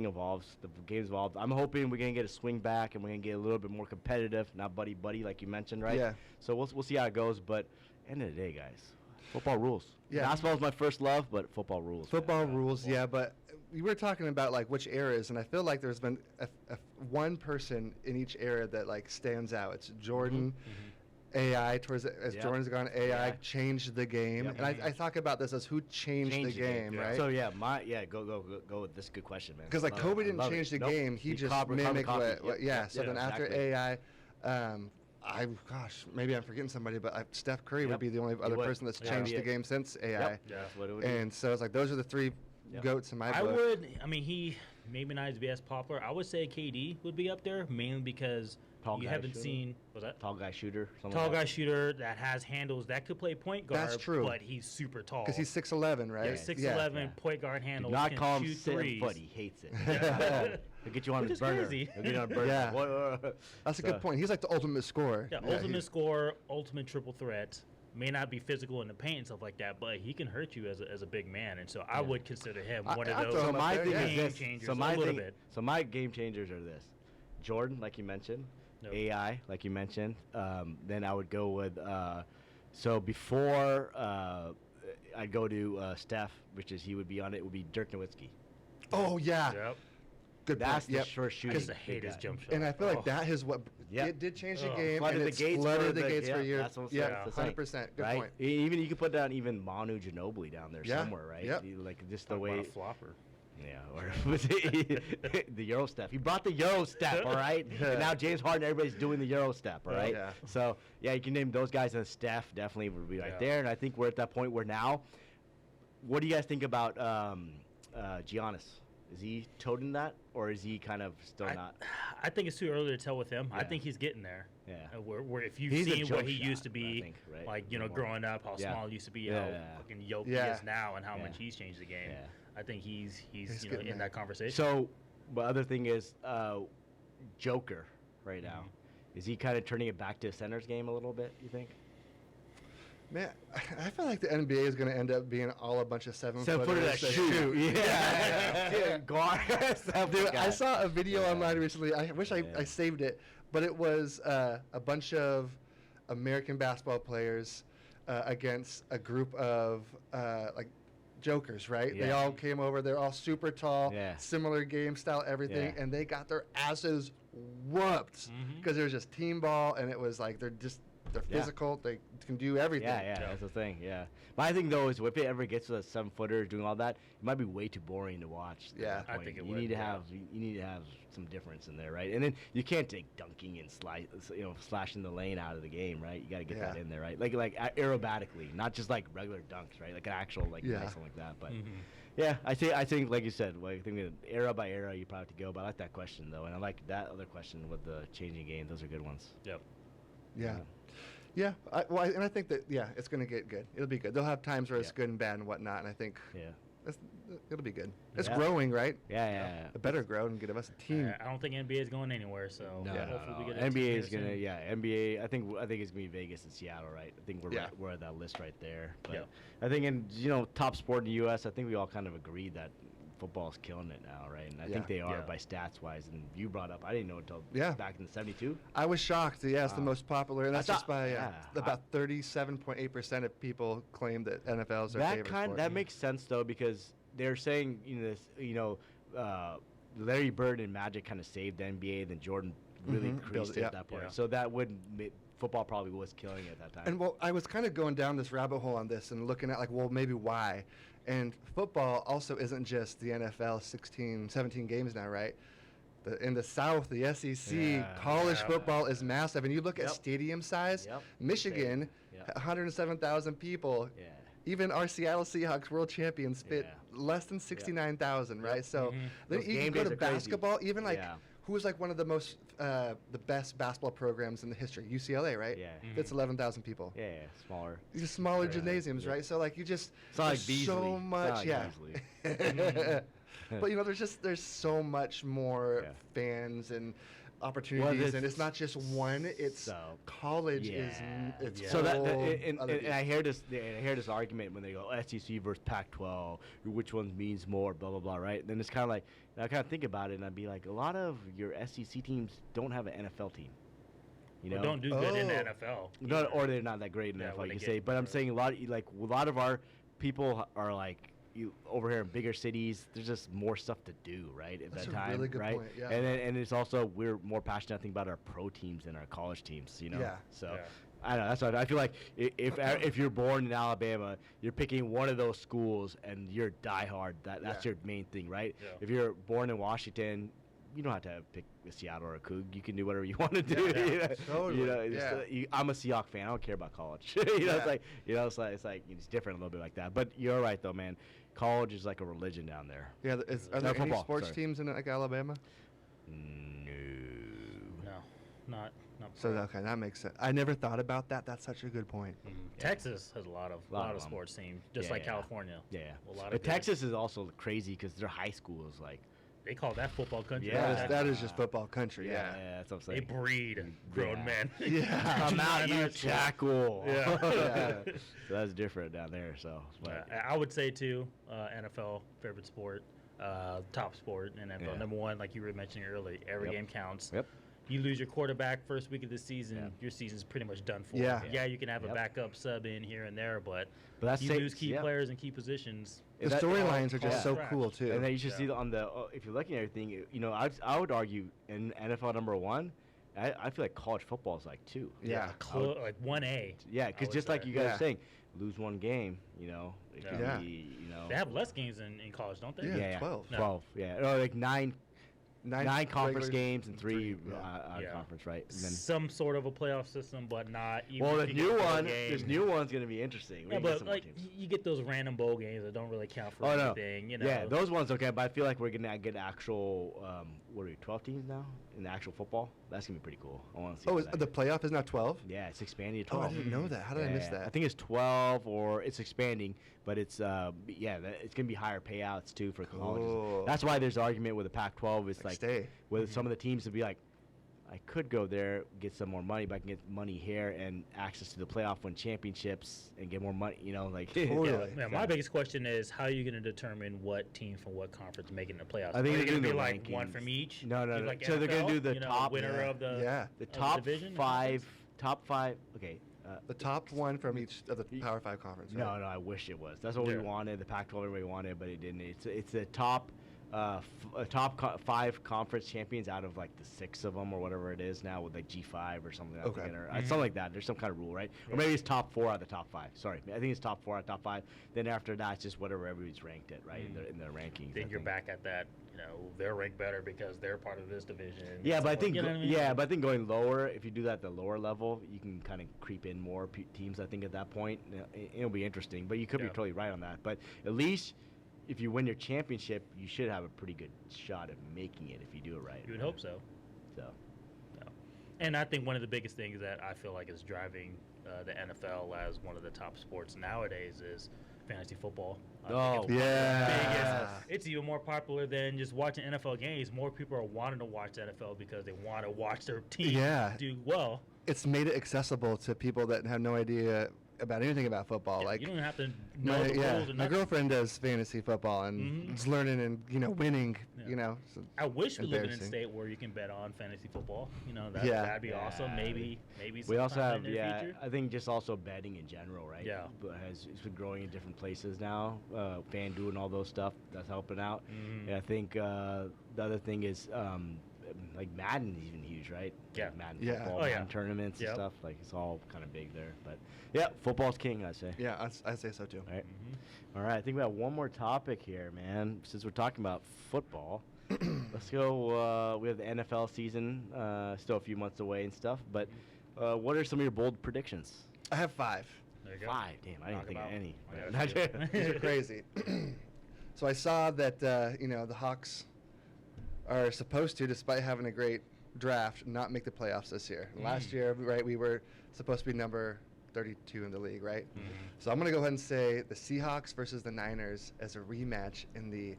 evolves. The game's evolved. I'm hoping we're gonna get a swing back and we're gonna get a little bit more competitive, not buddy like you mentioned, right? Yeah. So we'll see how it goes. But end of the day, guys. Football rules. Yeah. Basketball is my first love, but football rules. Football rules, yeah. But we were talking about like which eras, and I feel like there's been one person in each era that like stands out. It's Jordan. AI Jordan's gone, AI changed the game, and I talk about this as who changed the game, right? So go with this. Good question, man. Because like Kobe didn't change the game, he just mimicked what. So then after AI. Maybe I'm forgetting somebody, but Steph Curry would be the only other person that's changed the game since AI. Yeah, that's what it would be. And so it's like those are the three goats in my book. He maybe not as popular. I would say KD would be up there, mainly because you haven't seen, what's that? Tall guy shooter. Tall guy shooter that has handles that could play point guard. That's true. But he's super tall. Because he's 6'11", right? Yeah, 6'11", point guard handles. Do not can call him shoot 7 foot. He hates it. He'll get you on his burner. He'll get you on burner. Yeah. That's a good point. He's like the ultimate scorer. Yeah, ultimate scorer, ultimate triple threat. May not be physical in the paint and stuff like that, but he can hurt you as a big man, and so I would consider him one of those. So my thing is game changers. So my game changers are this: Jordan, like you mentioned, AI, like you mentioned. Then I would go with. So before I'd go to Steph, he would be on it. Would be Dirk Nowitzki. Oh yeah. Yep. Good. That's the first shooting. I hate his jump shot. And I feel like that is what it did change the game. Flooded and the gates flooded the gates for years. That's what I'm saying. 100%. Good point. Even you could put down even Manu Ginobili down there somewhere, right? Yep. Like just the way. A flopper. Yeah, or was it the Euro step? He brought the Euro step, all right? And now James Harden, everybody's doing the Euro step, all right? Yeah. So, you can name those guys, and Steph definitely would be right there. And I think we're at that point where now, what do you guys think about Giannis? Is he toting that, or is he kind of still not? I think it's too early to tell with him. Yeah. I think he's getting there. Yeah. Where if you've seen what he used to be, think, right? like, growing up, how small he used to be, how fucking yoked he is now, and how much he's changed the game. Yeah. I think he's in that conversation. So, the other thing is Joker right now. Is he kind of turning it back to a center's game a little bit, you think? Man, I feel like the NBA is going to end up being all a bunch of 7-footers that shoot. Yeah. Guard. Dude, I saw a video online recently. I wish I saved it, but it was a bunch of American basketball players against a group of like jokers, right? Yeah. They all came over. They're all super tall, Yeah. similar game style, everything, and they got their asses whooped because it was just team ball, and it was like they're physical. They can do everything. Yeah, that's the thing. Yeah, my thing though is if it ever gets to a 7-footer doing all that, it might be way too boring to watch. Yeah, I think it would. You need to have some difference in there, right? And then you can't take dunking and slashing the lane out of the game, right? You got to get that in there, right? Like aerobatically, not just like regular dunks, right? Like an actual nice one like that. But yeah, I think like you said, I think era by era you probably have to go. But I like that question though, and I like that other question with the changing game. Those are good ones. Yep. Yeah. Yeah, I think that it's going to get good. It'll be good. They'll have times where it's good and bad and whatnot, and I think it'll be good. It's growing, right? Yeah. It better grow and give us a team. I don't think NBA is going anywhere, so hopefully we get a NBA is gonna NBA. I think it's gonna be Vegas and Seattle, right? I think we're at that list right there. But I think in top sport in the U.S., I think we all kind of agree that football's killing it now, right? And I think they are by stats wise. And you brought up, I didn't know until back in '72. I was shocked. Yeah, it's the most popular, and that's just by about 37.8% of people claim that NFL is their favorite sport. That makes sense though, because they're saying Larry Bird and Magic kind of saved the NBA, then Jordan really increased it at that point. Yeah. So that would football probably was killing it at that time. And I was kind of going down this rabbit hole on this and looking at maybe why. And football also isn't just the NFL 17 games now, right? In the South, the SEC, college football is massive. And you look at stadium size, Michigan, 107,000 people. Yeah. Even our Seattle Seahawks world champions fit less than 69,000, right? So then you can go to basketball, even who was one of the most the best basketball programs in the history, UCLA, right? Yeah. It's 11,000 people. Yeah, smaller. These smaller gymnasiums, right? So you just so much, But there's so much more fans and opportunities, and it's not just one. It's college is so and I hear this argument when they go SEC versus Pac-12, which one means more, blah blah blah, right? Then it's kind of like I kind of think about it, and I'd be like, a lot of your SEC teams don't have an NFL team. Or don't do good in the NFL. No, or they're not that great in the NFL, you can say. But I'm saying a lot of our people are over here in bigger cities, there's just more stuff to do, right? At That's that time, a really good right? Point, yeah. And it's also we're more passionate, I think, about our pro teams than our college teams, Yeah. So I don't know. That's why I feel like if you're born in Alabama, you're picking one of those schools and you're diehard. That's your main thing, right? Yeah. If you're born in Washington, you don't have to pick a Seattle or a Coug. You can do whatever you want to do. Totally. I'm a Seahawks fan. I don't care about college. It's it's different a little bit like that. But you're right though, man. College is like a religion down there. Yeah. Are there any sports teams in Alabama? No, not. So that makes sense. I never thought about that. That's such a good point. Mm-hmm. Texas has a lot of sports teams, just like California. Yeah. But Texas is also crazy because their high school is they call that football country. Yeah, that is just football country. Yeah, that's what I'm saying. They breed grown men. Yeah, come out, you tackle. Yeah. So that's different down there. So I would say too, NFL favorite sport, top sport in NFL. Yeah. Number one, like you were mentioning earlier, every game counts. Yep. You lose your quarterback first week of the season, your season's pretty much done for. Yeah, you can have a backup sub in here and there, but you lose key players and key positions. The storylines are just so cool too. And then you should see on the if you're looking at everything, I would argue in NFL number one, I feel like college football is like two. Yeah, like 1A. Yeah, because just like you guys are saying, lose one game, it could be, They have less games in college, don't they? Yeah, 12. No. 12, yeah. No, like nine conference games and three conference, right? And then some sort of a playoff system, but not. Well, this new one's going to be interesting. Yeah, but you get those random bowl games that don't really count for anything. Yeah, those ones okay, but I feel like we're going to get actual. What are we? 12 teams now in the actual football. That's going to be pretty cool. I want to see. The playoff is now 12. Yeah, it's expanding to 12. Oh, I didn't know that. How did I miss that? I think it's 12 or it's expanding, but it's it's going to be higher payouts too for colleges. That's why there's argument with the Pac-12. It's with some of the teams to be like, I could go there, get some more money, but I can get money here and access to the playoff, win championships, and get more money. Totally. My biggest question is how are you going to determine what team from what conference making the playoffs? I think they're going to be like one from each. No. Like so NFL, they're going to do the top winner of the top division, five. Top five. Okay. The top one from each of the Power 5 conference. Right? No, I wish it was. That's what we wanted. The Pac-12 everybody wanted, but it didn't. It's the top. Five conference champions out of like the 6 of them or whatever it is now with like G5 or something. Something like that. There's some kind of rule, right? Or maybe it's top 4 out of the top 5. Sorry, I think it's top 4 out of the top 5. Then after that, it's just whatever everybody's ranked at, right? In their rankings. Then you're back at that. They're ranked better because they're part of this division. Yeah, but I think but I think going lower, if you do that at the lower level, you can kind of creep in more teams. I think at that point, it'll be interesting. But you could be totally right on that. But at least. If you win your championship, you should have a pretty good shot at making it if you do it right. You would hope so. And I think one of the biggest things that I feel like is driving the NFL as one of the top sports nowadays is fantasy football. It's even more popular than just watching NFL games. More people are wanting to watch NFL because they want to watch their team do well. It's made it accessible to people that have no idea about anything about football. Yeah, like you don't have to know the rules. My girlfriend does fantasy football and is learning and winning. Yeah. So I wish we lived in a state where you can bet on fantasy football. That'd be awesome. Maybe. We also have I think just also betting in general, right? Yeah, it's been growing in different places now. FanDuel and all those stuff that's helping out. And I think the other thing is like Madden is even huge, right? Yeah, like Madden football, Madden tournaments and stuff. Like it's all kind of big there. But yeah, football's king, I say. Yeah, I say so too. All right. All right. I think we have one more topic here, man. Since we're talking about football, let's go. We have the NFL season still a few months away and stuff. But what are some of your bold predictions? I have 5. There you go. 5. Damn, I didn't think of any. These are crazy. So I saw that the Hawks are supposed to, despite having a great draft, not make the playoffs this year. Last year, right, we were supposed to be number 32 in the league, right? So I'm going to go ahead and say the Seahawks versus the Niners as a rematch in the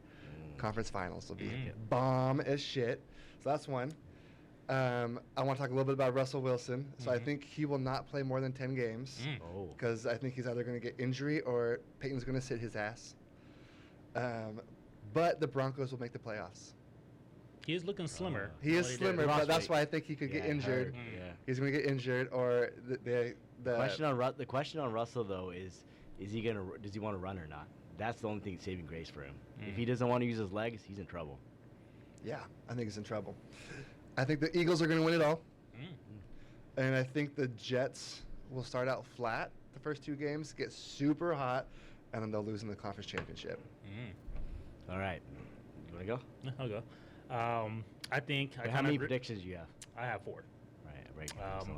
conference finals will be bomb as shit. So that's one. I want to talk a little bit about Russell Wilson. So I think he will not play more than 10 games because I think he's either going to get injury or Peyton's going to sit his ass. But the Broncos will make the playoffs. He is looking slimmer. He is slimmer, but that's why I think he could get injured. He's going to get injured, or the question on Russell though is he does he want to run or not? That's the only thing saving grace for him. If he doesn't want to use his legs, he's in trouble. Yeah, I think he's in trouble. I think the Eagles are going to win it all, and I think the Jets will start out flat the first 2 games, get super hot, and then they'll lose in the conference championship. All right, you want to go? I'll go. I think. How many predictions do you have? I have 4. Right.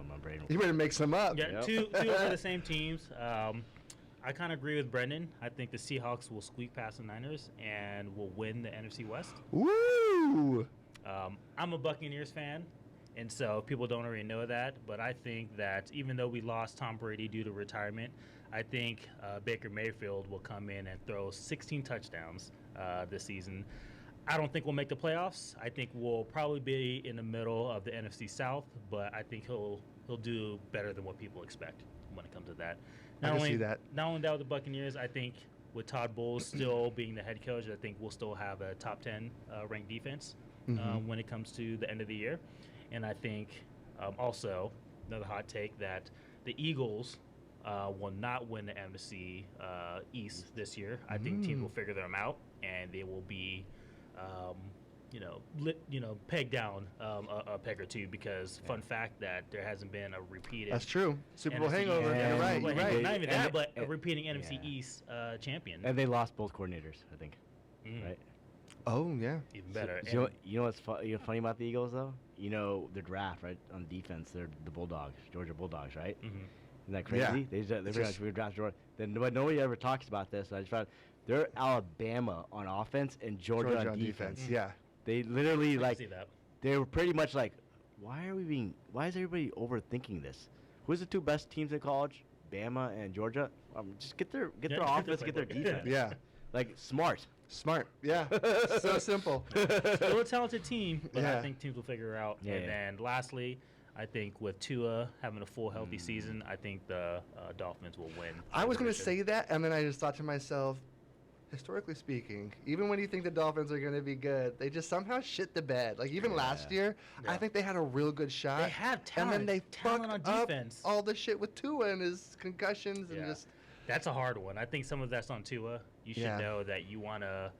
My brain. You better make some up. Yeah, 2 are the same teams. I kind of agree with Brendan. I think the Seahawks will squeak past the Niners and will win the NFC West. Woo! I'm a Buccaneers fan, and so people don't already know that. But I think that even though we lost Tom Brady due to retirement, I think Baker Mayfield will come in and throw 16 touchdowns this season. I don't think we'll make the playoffs. I think we'll probably be in the middle of the NFC South, but I think he'll do better than what people expect when it comes to that. I can see that. Not only that with the Buccaneers, I think with Todd Bowles still being the head coach, I think we'll still have a top 10 ranked defense when it comes to the end of the year. And I think also another hot take that the Eagles will not win the NFC East this year. I think teams will figure them out, and they will be pegged down a peg or two because fun fact that there hasn't been a repeated. That's true. Super Bowl NFC hangover. You're right. Not even that, but a repeating NFC East champion. And they lost both coordinators, I think. Right. Oh yeah. Even better. So, you know what's funny about the Eagles though? You know their draft, right? On defense, they're the Bulldogs, Georgia Bulldogs, right? Isn't that crazy? Yeah. We draft Georgia. But nobody ever talks about this. I just found they're Alabama on offense and Georgia on defense. Yeah. They literally see that. They were pretty much like, why is everybody overthinking this? Who's the 2 best teams in college? Bama and Georgia. Just get their offense, get their defense. Yeah. Like smart. Yeah. So simple. Still a talented team, but I think teams will figure it out. And then lastly, I think with Tua having a full healthy season, I think the Dolphins will win. I was going to say that, and then I just thought to myself, historically speaking, even when you think the Dolphins are going to be good, they just somehow shit the bed. Like even last year, I think they had a real good shot. They have talent. And then they talent fucked on defense. up all the shit with Tua and his concussions and just. That's a hard one. I think some of that's on Tua. You should know that you want to,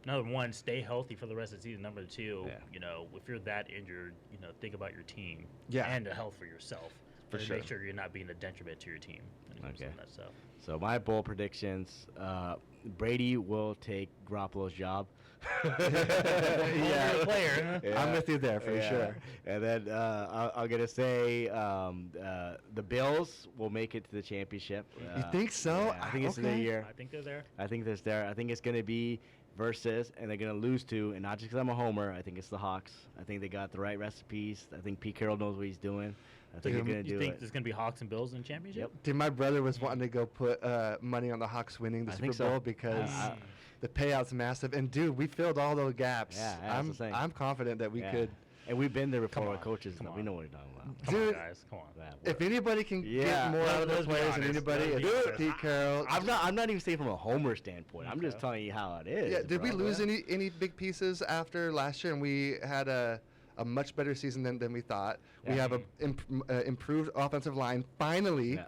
number one, stay healthy for the rest of the season. Number 2, if you're that injured, think about your team and the health for yourself. For sure. Make sure you're not being a detriment to your team. Okay. That stuff. So my bold predictions: Brady will take Garoppolo's job. Player. Yeah. I'm with you there for sure. And then I'm gonna say the Bills will make it to the championship. You think so? Yeah, I think it's in their year. I think they're there. I think it's gonna be versus, and they're going to lose to, and not just because I'm a homer, I think it's the Hawks. I think they got the right recipes. I think Pete Carroll knows what he's doing. I think they're going to do it. You think there's going to be Hawks and Bills in the championship? Yep. Dude, my brother was wanting to go put money on the Hawks winning the Super Bowl because the payout's massive. And, dude, we filled all those gaps. Yeah, I'm confident that we could. And we've been there before with coaches. We know what we're talking about. Dude, come on, guys. Come on. If anybody can get more out of the players than anybody, it's Pete Carroll. I'm not even saying from a homer standpoint. I'm just telling you how it is. Yeah, did we lose any big pieces after last year? And we had a much better season than we thought. Yeah. We have a improved offensive line finally. Yeah.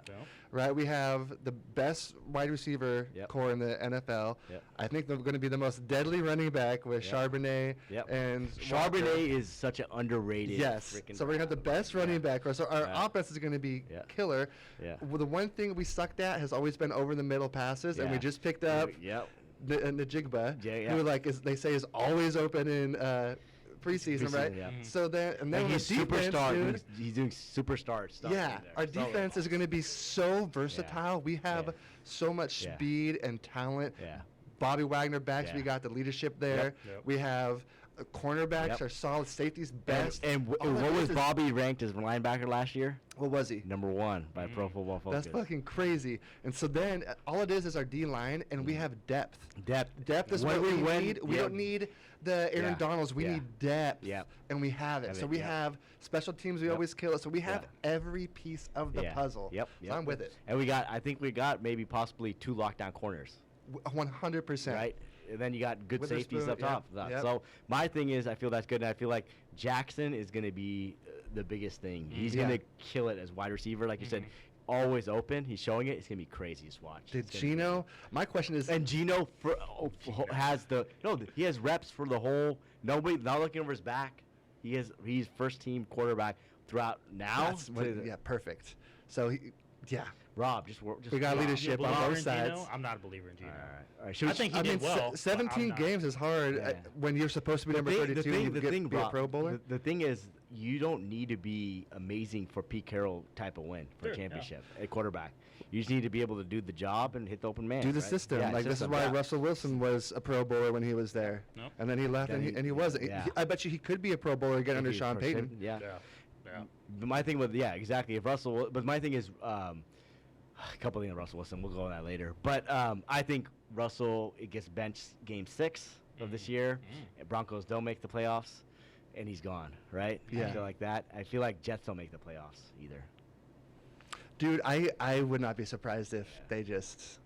Right, we have the best wide receiver core in the NFL. Yep. I think they're going to be the most deadly running back with Charbonnet and Charbonnet Walker. Is such an underrated. Yes, so we're going to have the best running back. So our offense is going to be killer. Yeah. Well, the one thing we sucked at has always been over the middle passes, and we just picked up Najigba, who they say is always open in. Preseason, right? Yeah. So then he's superstar. He's doing superstar stuff. Yeah, our defense is going to be so versatile. We have so much speed and talent. Yeah. Bobby Wagner backs. We got the leadership there. Yep. We have cornerbacks, our solid safeties, best. And what was Bobby ranked as linebacker last year? What was he? #1 by Pro Football Focus. That's fucking crazy. And so then all it is our D-line, and we have depth. Depth is what we need. We don't need the Aaron Donalds. We need depth. Yeah. And we have it. So we have special teams. We always kill it. So we have every piece of the puzzle. Yep. So I'm with it. And I think we got maybe possibly 2 lockdown corners. 100%. Right. And then you got good safeties up top. Yep. So my thing is, I feel that's good. And I feel like Jackson is going to be the biggest thing. He's going to kill it as wide receiver, like you said. Always open. He's showing it. It's gonna be crazy to watch. Did Gino? My question is. And Gino has he has reps for the whole. Nobody not looking over his back. He's first team quarterback throughout now. Perfect. So Rob, we got leadership on both sides. Gino? I'm not a believer in Gino. All right. I think he did well. 17 games is hard when you're supposed to be number 32. Be a Pro Bowler. The thing is, you don't need to be amazing for Pete Carroll type of win for a championship at quarterback. You just need to be able to do the job and hit the open man. Do the system. This is why Russell Wilson was a Pro Bowler when he was there. Nope. And then he left and he wasn't. I bet you he could be a Pro Bowler again under Sean Payton. Yeah. But my thing with exactly. If Russell, but my thing is. A couple things on Russell Wilson. We'll go on that later. But I think Russell gets benched game 6 of this year. Broncos don't make the playoffs, and he's gone, right? Yeah. I feel like that. I feel like Jets don't make the playoffs either. Dude, I would not be surprised if they just...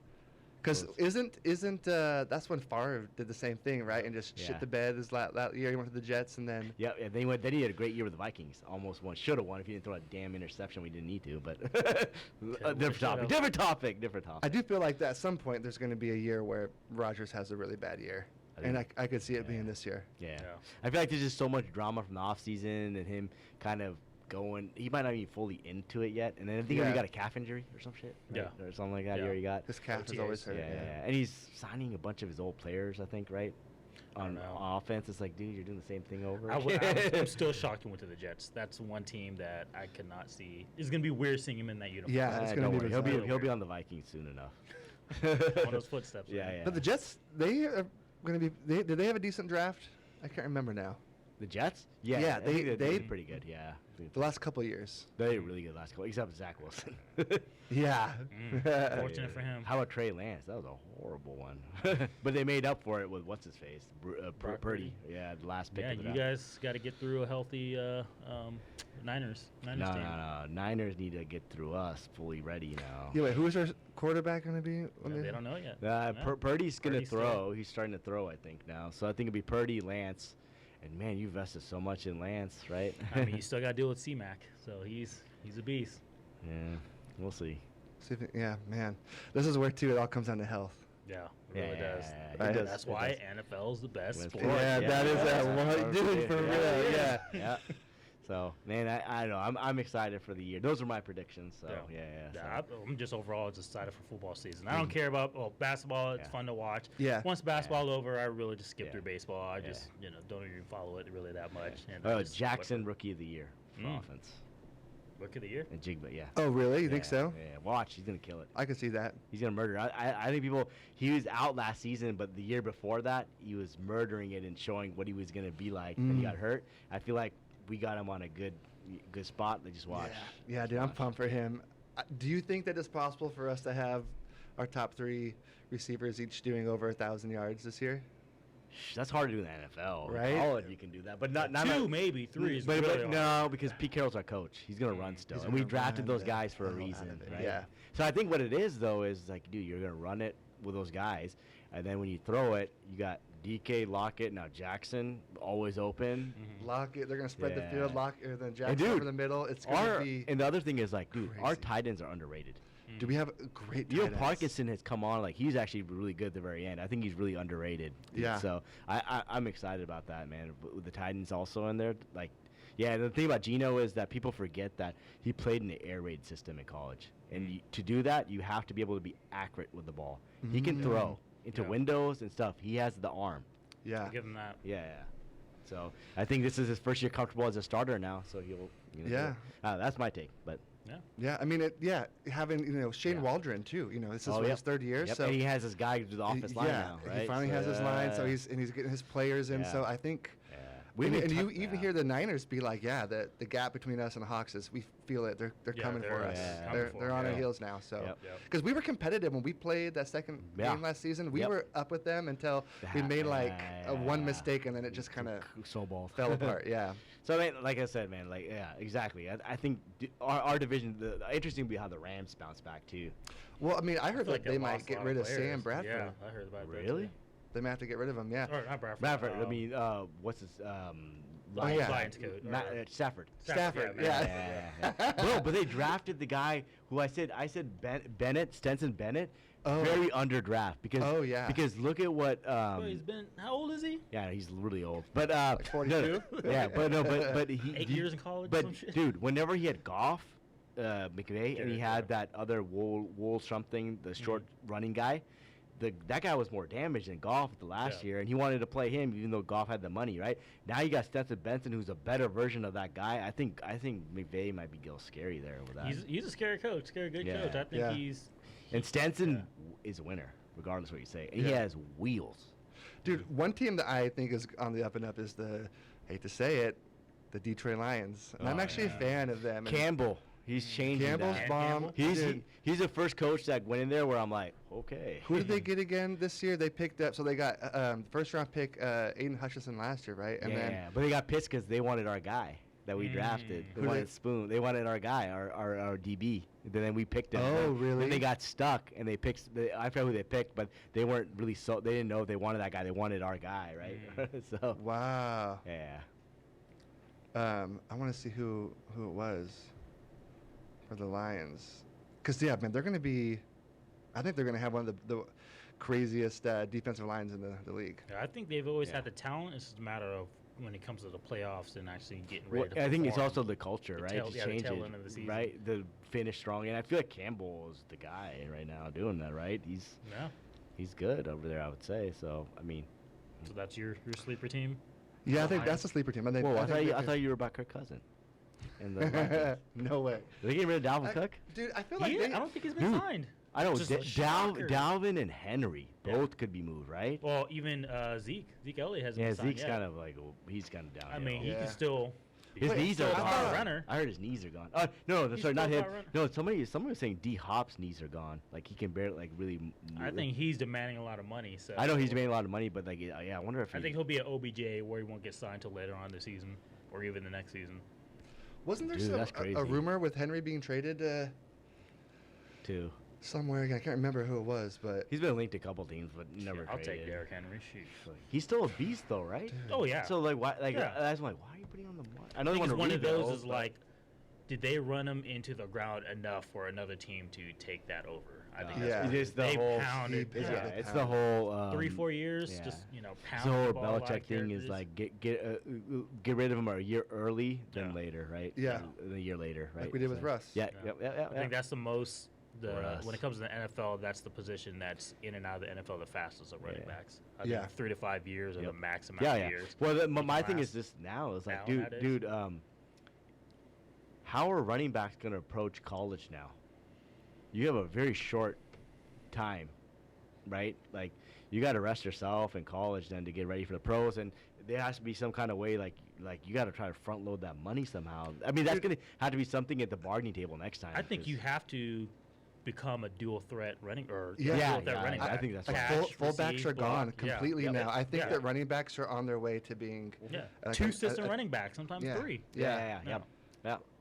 Because isn't that's when Favre did the same thing, right? And just shit the bed that year. He went to the Jets and then... Yeah, and then he had a great year with the Vikings. Almost won. Should have won if he didn't throw a damn interception. We didn't need to, but... Different topic. I do feel like that at some point there's going to be a year where Rodgers has a really bad year. And I could see it being this year. Yeah. I feel like there's just so much drama from the offseason and him kind of going. He might not be fully into it yet. And then I think he got a calf injury or some shit. Right? Yeah. Or something like that. Yeah. He got. His calf is always hurt. Yeah. And he's signing a bunch of his old players, I think, right? On offense, it's like, dude, you're doing the same thing over again. I'm still shocked he went to the Jets. That's one team that I could not see. It's going to be weird seeing him in that uniform. Yeah, it's going to be. He'll be on the Vikings soon enough. One of those footsteps. Yeah. But the Jets, they are going to be. Did they have a decent draft? I can't remember now. The Jets? Yeah, they did pretty good. Yeah. The last couple of years. They did really good last couple, except Zach Wilson. Yeah. Fortunate for him. How about Trey Lance? That was a horrible one. But they made up for it with what's his face, Purdy. Yeah, the last pick. Yeah, you guys got to get through a healthy Niners team. No. Niners need to get through us fully ready now. Yeah, wait, who's our quarterback going to be? They don't know yet. Purdy's going to throw. He's starting to throw, I think, now. So I think it'll be Purdy, Lance. And, man, you invested so much in Lance, right? I mean, you still got to deal with C-Mac, so he's a beast. Yeah, we'll see. Yeah, man. This is where, too, it all comes down to health. Yeah, it really does. Right? That's why NFL is the best sport. Yeah, that is that. Dude, for real, yeah. So, man, I know. I'm excited for the year. Those are my predictions. So, I'm just overall just excited for football season. I don't care about basketball. It's fun to watch. Yeah. Once basketball over, I really just skip through baseball. I just don't even follow it really that much. And Jackson, Rookie of the Year for offense. Rookie of the year? And Jigba, yeah. Oh, really? You think so? Yeah, watch. He's going to kill it. I can see that. He's going to murder. I think he was out last season, but the year before that, he was murdering it and showing what he was going to be like when he got hurt. I feel like we got him on a good spot. They just watch. Yeah, dude, I'm pumped for him. Do you think that it's possible for us to have our top 3 receivers each doing over 1,000 yards this year? That's hard to do in the NFL. Right? In college, you can do that, but not 2, maybe 3 is but really no, because Pete Carroll's our coach. He's gonna run still, and we drafted those guys for a reason, right? Yeah. So I think what it is though is like, dude, you're gonna run it with those guys, and then when you throw it, you got DK, Lockett, now Jackson always open. Lockett, they're gonna spread the field. Lockett, then Jackson over the middle. It's gonna be. And the other thing is like, dude, crazy. our tight ends are underrated. Do we have a great tight Neil ends? Parkinson has come on, like he's actually really good at the very end. I think he's really underrated. Yeah. So I'm excited about that, man. With the Titans also in there, like, yeah. The thing about Geno is that people forget that he played in the air raid system in college, and to do that, you have to be able to be accurate with the ball. He can throw into windows and stuff. He has the arm. Yeah. Give him that. Yeah. So I think this is his first year comfortable as a starter now. So he'll. That's my take, but. Yeah, I mean, having Shane Waldron too. This is his 3rd year, so and he has his guy to the offense line now, right? He finally has his line, so he's getting his players in. So I think, and you even hear the Niners be like, the gap between us and the Hawks is we feel it. They're coming for us. They're on our heels now. So because we were competitive when we played that second game last season, we were up with them until we made one mistake and then it just kind of fell apart. Yeah. So, I mean, like I said, man, exactly. I think our division, the interesting will be how the Rams bounce back, too. Well, I mean, I heard that they might get rid of Sam Bradford. Yeah, I heard about that. Really? They might have to get rid of him, yeah. Sorry, not Bradford. Bradford, I mean, what's his, Lions coach. Stafford. Stafford, yeah. Bro, but they drafted the guy who I said Bennett, Stenson Bennett. Very underdraft because look at what he's been. How old is he? Yeah, he's really old. But 42. But he 8 years in college. But dude, whenever he had Goff, McVay, and he had that other Wool something, the short running guy, that guy was more damaged than Goff the last year, and he wanted to play him even though Goff had the money, right? Now you got Stetson Benson, who's a better version of that guy. I think McVay might be a little scary there with that. He's a scary coach, good coach. I think he's. And Stenson is a winner, regardless of what you say. And he has wheels. Dude, one team that I think is on the up and up is hate to say it, the Detroit Lions. And I'm actually a fan of them. Campbell. He's changing Campbell's that. bomb. He's the first coach that went in there where I'm like, okay. Who did they get again this year? They picked up, so they got first-round pick Aiden Hutchinson last year, right? And but they got pissed because they wanted our guy that we drafted. They wanted Spoon. They wanted our guy, our DB. Then we picked him. Oh, really? Then they got stuck, and they picked. I forgot who they picked, but they weren't really so. They didn't know if they wanted that guy. They wanted our guy, right? So. Wow. Yeah. I want to see who it was for the Lions, because man, they're going to be. I think they're going to have one of the craziest defensive lines in the league. Yeah, I think they've always had the talent. It's just a matter of when it comes to the playoffs and actually getting ready to perform. I think it's also the culture, right? The tail end of the season. Right? The finish strong. And I feel like Campbell is the guy right now doing that, right? He's good over there, I would say. So, I mean. So that's your sleeper team? Yeah, I think that's a sleeper team. I thought you were about Kirk Cousins. No way. Are they getting rid of Dalvin Cook? Dude, I feel like I don't think he's been signed. I know. Dalvin and Henry both could be moved, right? Well, even Zeke Elliott hasn't been signed Zeke's kind of like, he's kind of down. I mean, he can still. His knees are gone. Runner. I heard his knees are gone. No, sorry, not him. No, somebody was saying D Hop's knees are gone. Like he can barely, really. I think he's demanding a lot of money. So I know he's demanding a lot of money, but I wonder if. I think he'll be an OBJ where he won't get signed till later on in the season, or even the next season. Wasn't there a rumor with Henry being traded to somewhere? I can't remember who it was, but he's been linked to a couple teams, but never. I'll take Derrick Henry. Shoot. He's still a beast, though, right? Dude. Oh yeah. So why? I was like, why are you putting on the? I know one of those is like, did they run him into the ground enough for another team to take that over? I think it's the whole. It's the whole 3-4 years. Just pound. The whole Belichick thing is like get rid of him a year early than later, right? Yeah, a year later, right? Like we did with Russ. Yeah. I think that's the most. When it comes to the NFL, that's the position that's in and out of the NFL the fastest of running backs. I think 3 to 5 years are the max amount of years. Well, my thing is this now is like, dude, how are running backs going to approach college now? You have a very short time, right? Like, you got to rest yourself in college then to get ready for the pros, and there has to be some kind of way, like you got to try to front load that money somehow. I mean, that's going to have to be something at the bargaining table next time. I think you have to become a dual threat running or running back. I think that's right. Fullbacks are gone completely now. I think that running backs are on their way to being two system running backs, sometimes three. Yeah.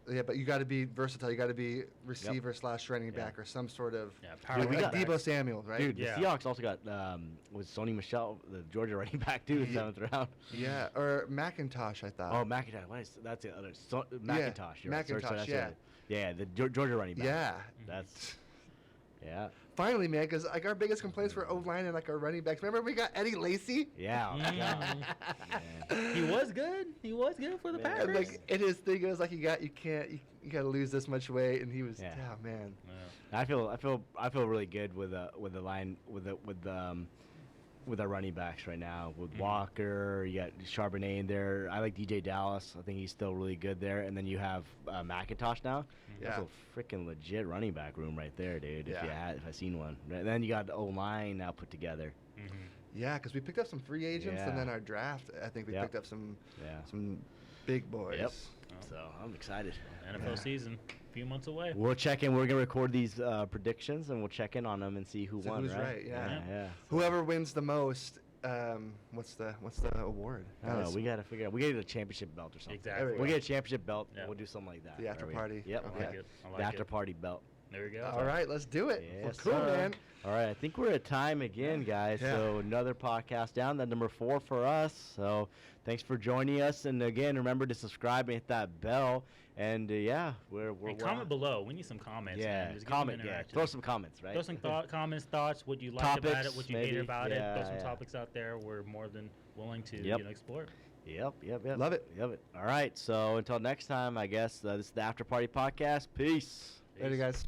Yeah, but you got to be versatile. You got to be receiver / running back or some sort of power. We got Debo Samuel, right? Dude, the Seahawks also got was Sony Michel, the Georgia running back too, in 7th round. Yeah, or McIntosh, I thought. Oh, McIntosh. What is that's the other McIntosh? Yeah, McIntosh. Yeah, the Georgia running back. Yeah, that's. Yeah. Finally, man, because like our biggest complaints were O-line and like our running backs. Remember we got Eddie Lacy? Yeah. He was good. He was good for the Packers. And, like, and his thing was like you got to lose this much weight, and he was man. Yeah. I feel really good with the line with our running backs right now. With Walker, you got Charbonnet in there. I like DJ Dallas. I think he's still really good there. And then you have McIntosh now. Yeah. That's a freaking legit running back room right there, dude. If I seen one. And then you got the O-line now put together. Yeah, because we picked up some free agents, and then our draft, I think we picked up some big boys. Yep. So I'm excited. NFL season, a few months away. We'll check in. We're gonna record these predictions, and we'll check in on them and see who won. Who's right? Yeah. Whoever wins the most. What's the award? I don't know. We gotta figure out. We gotta get a championship belt or something. Exactly. We'll get a championship belt. Yeah. We'll do something like that. The after party. Yep. I like it. The after party belt. There we go. All right, let's do it. Yes, cool, man. All right, I think we're at time again, guys. Yeah. So another podcast down, that number 4 for us. So thanks for joining us, and again, remember to subscribe and hit that bell. And we're comment below. We need some comments. Yeah, man. Just comment. Throw some comments, right? Throw some comments, thoughts. What you liked topics, about it, what you maybe. hated about it. Throw some Yeah. topics out there. We're more than willing to explore. Yep. Love it. All right, so until next time, I guess this is the After Party Podcast. Peace. Later, guys.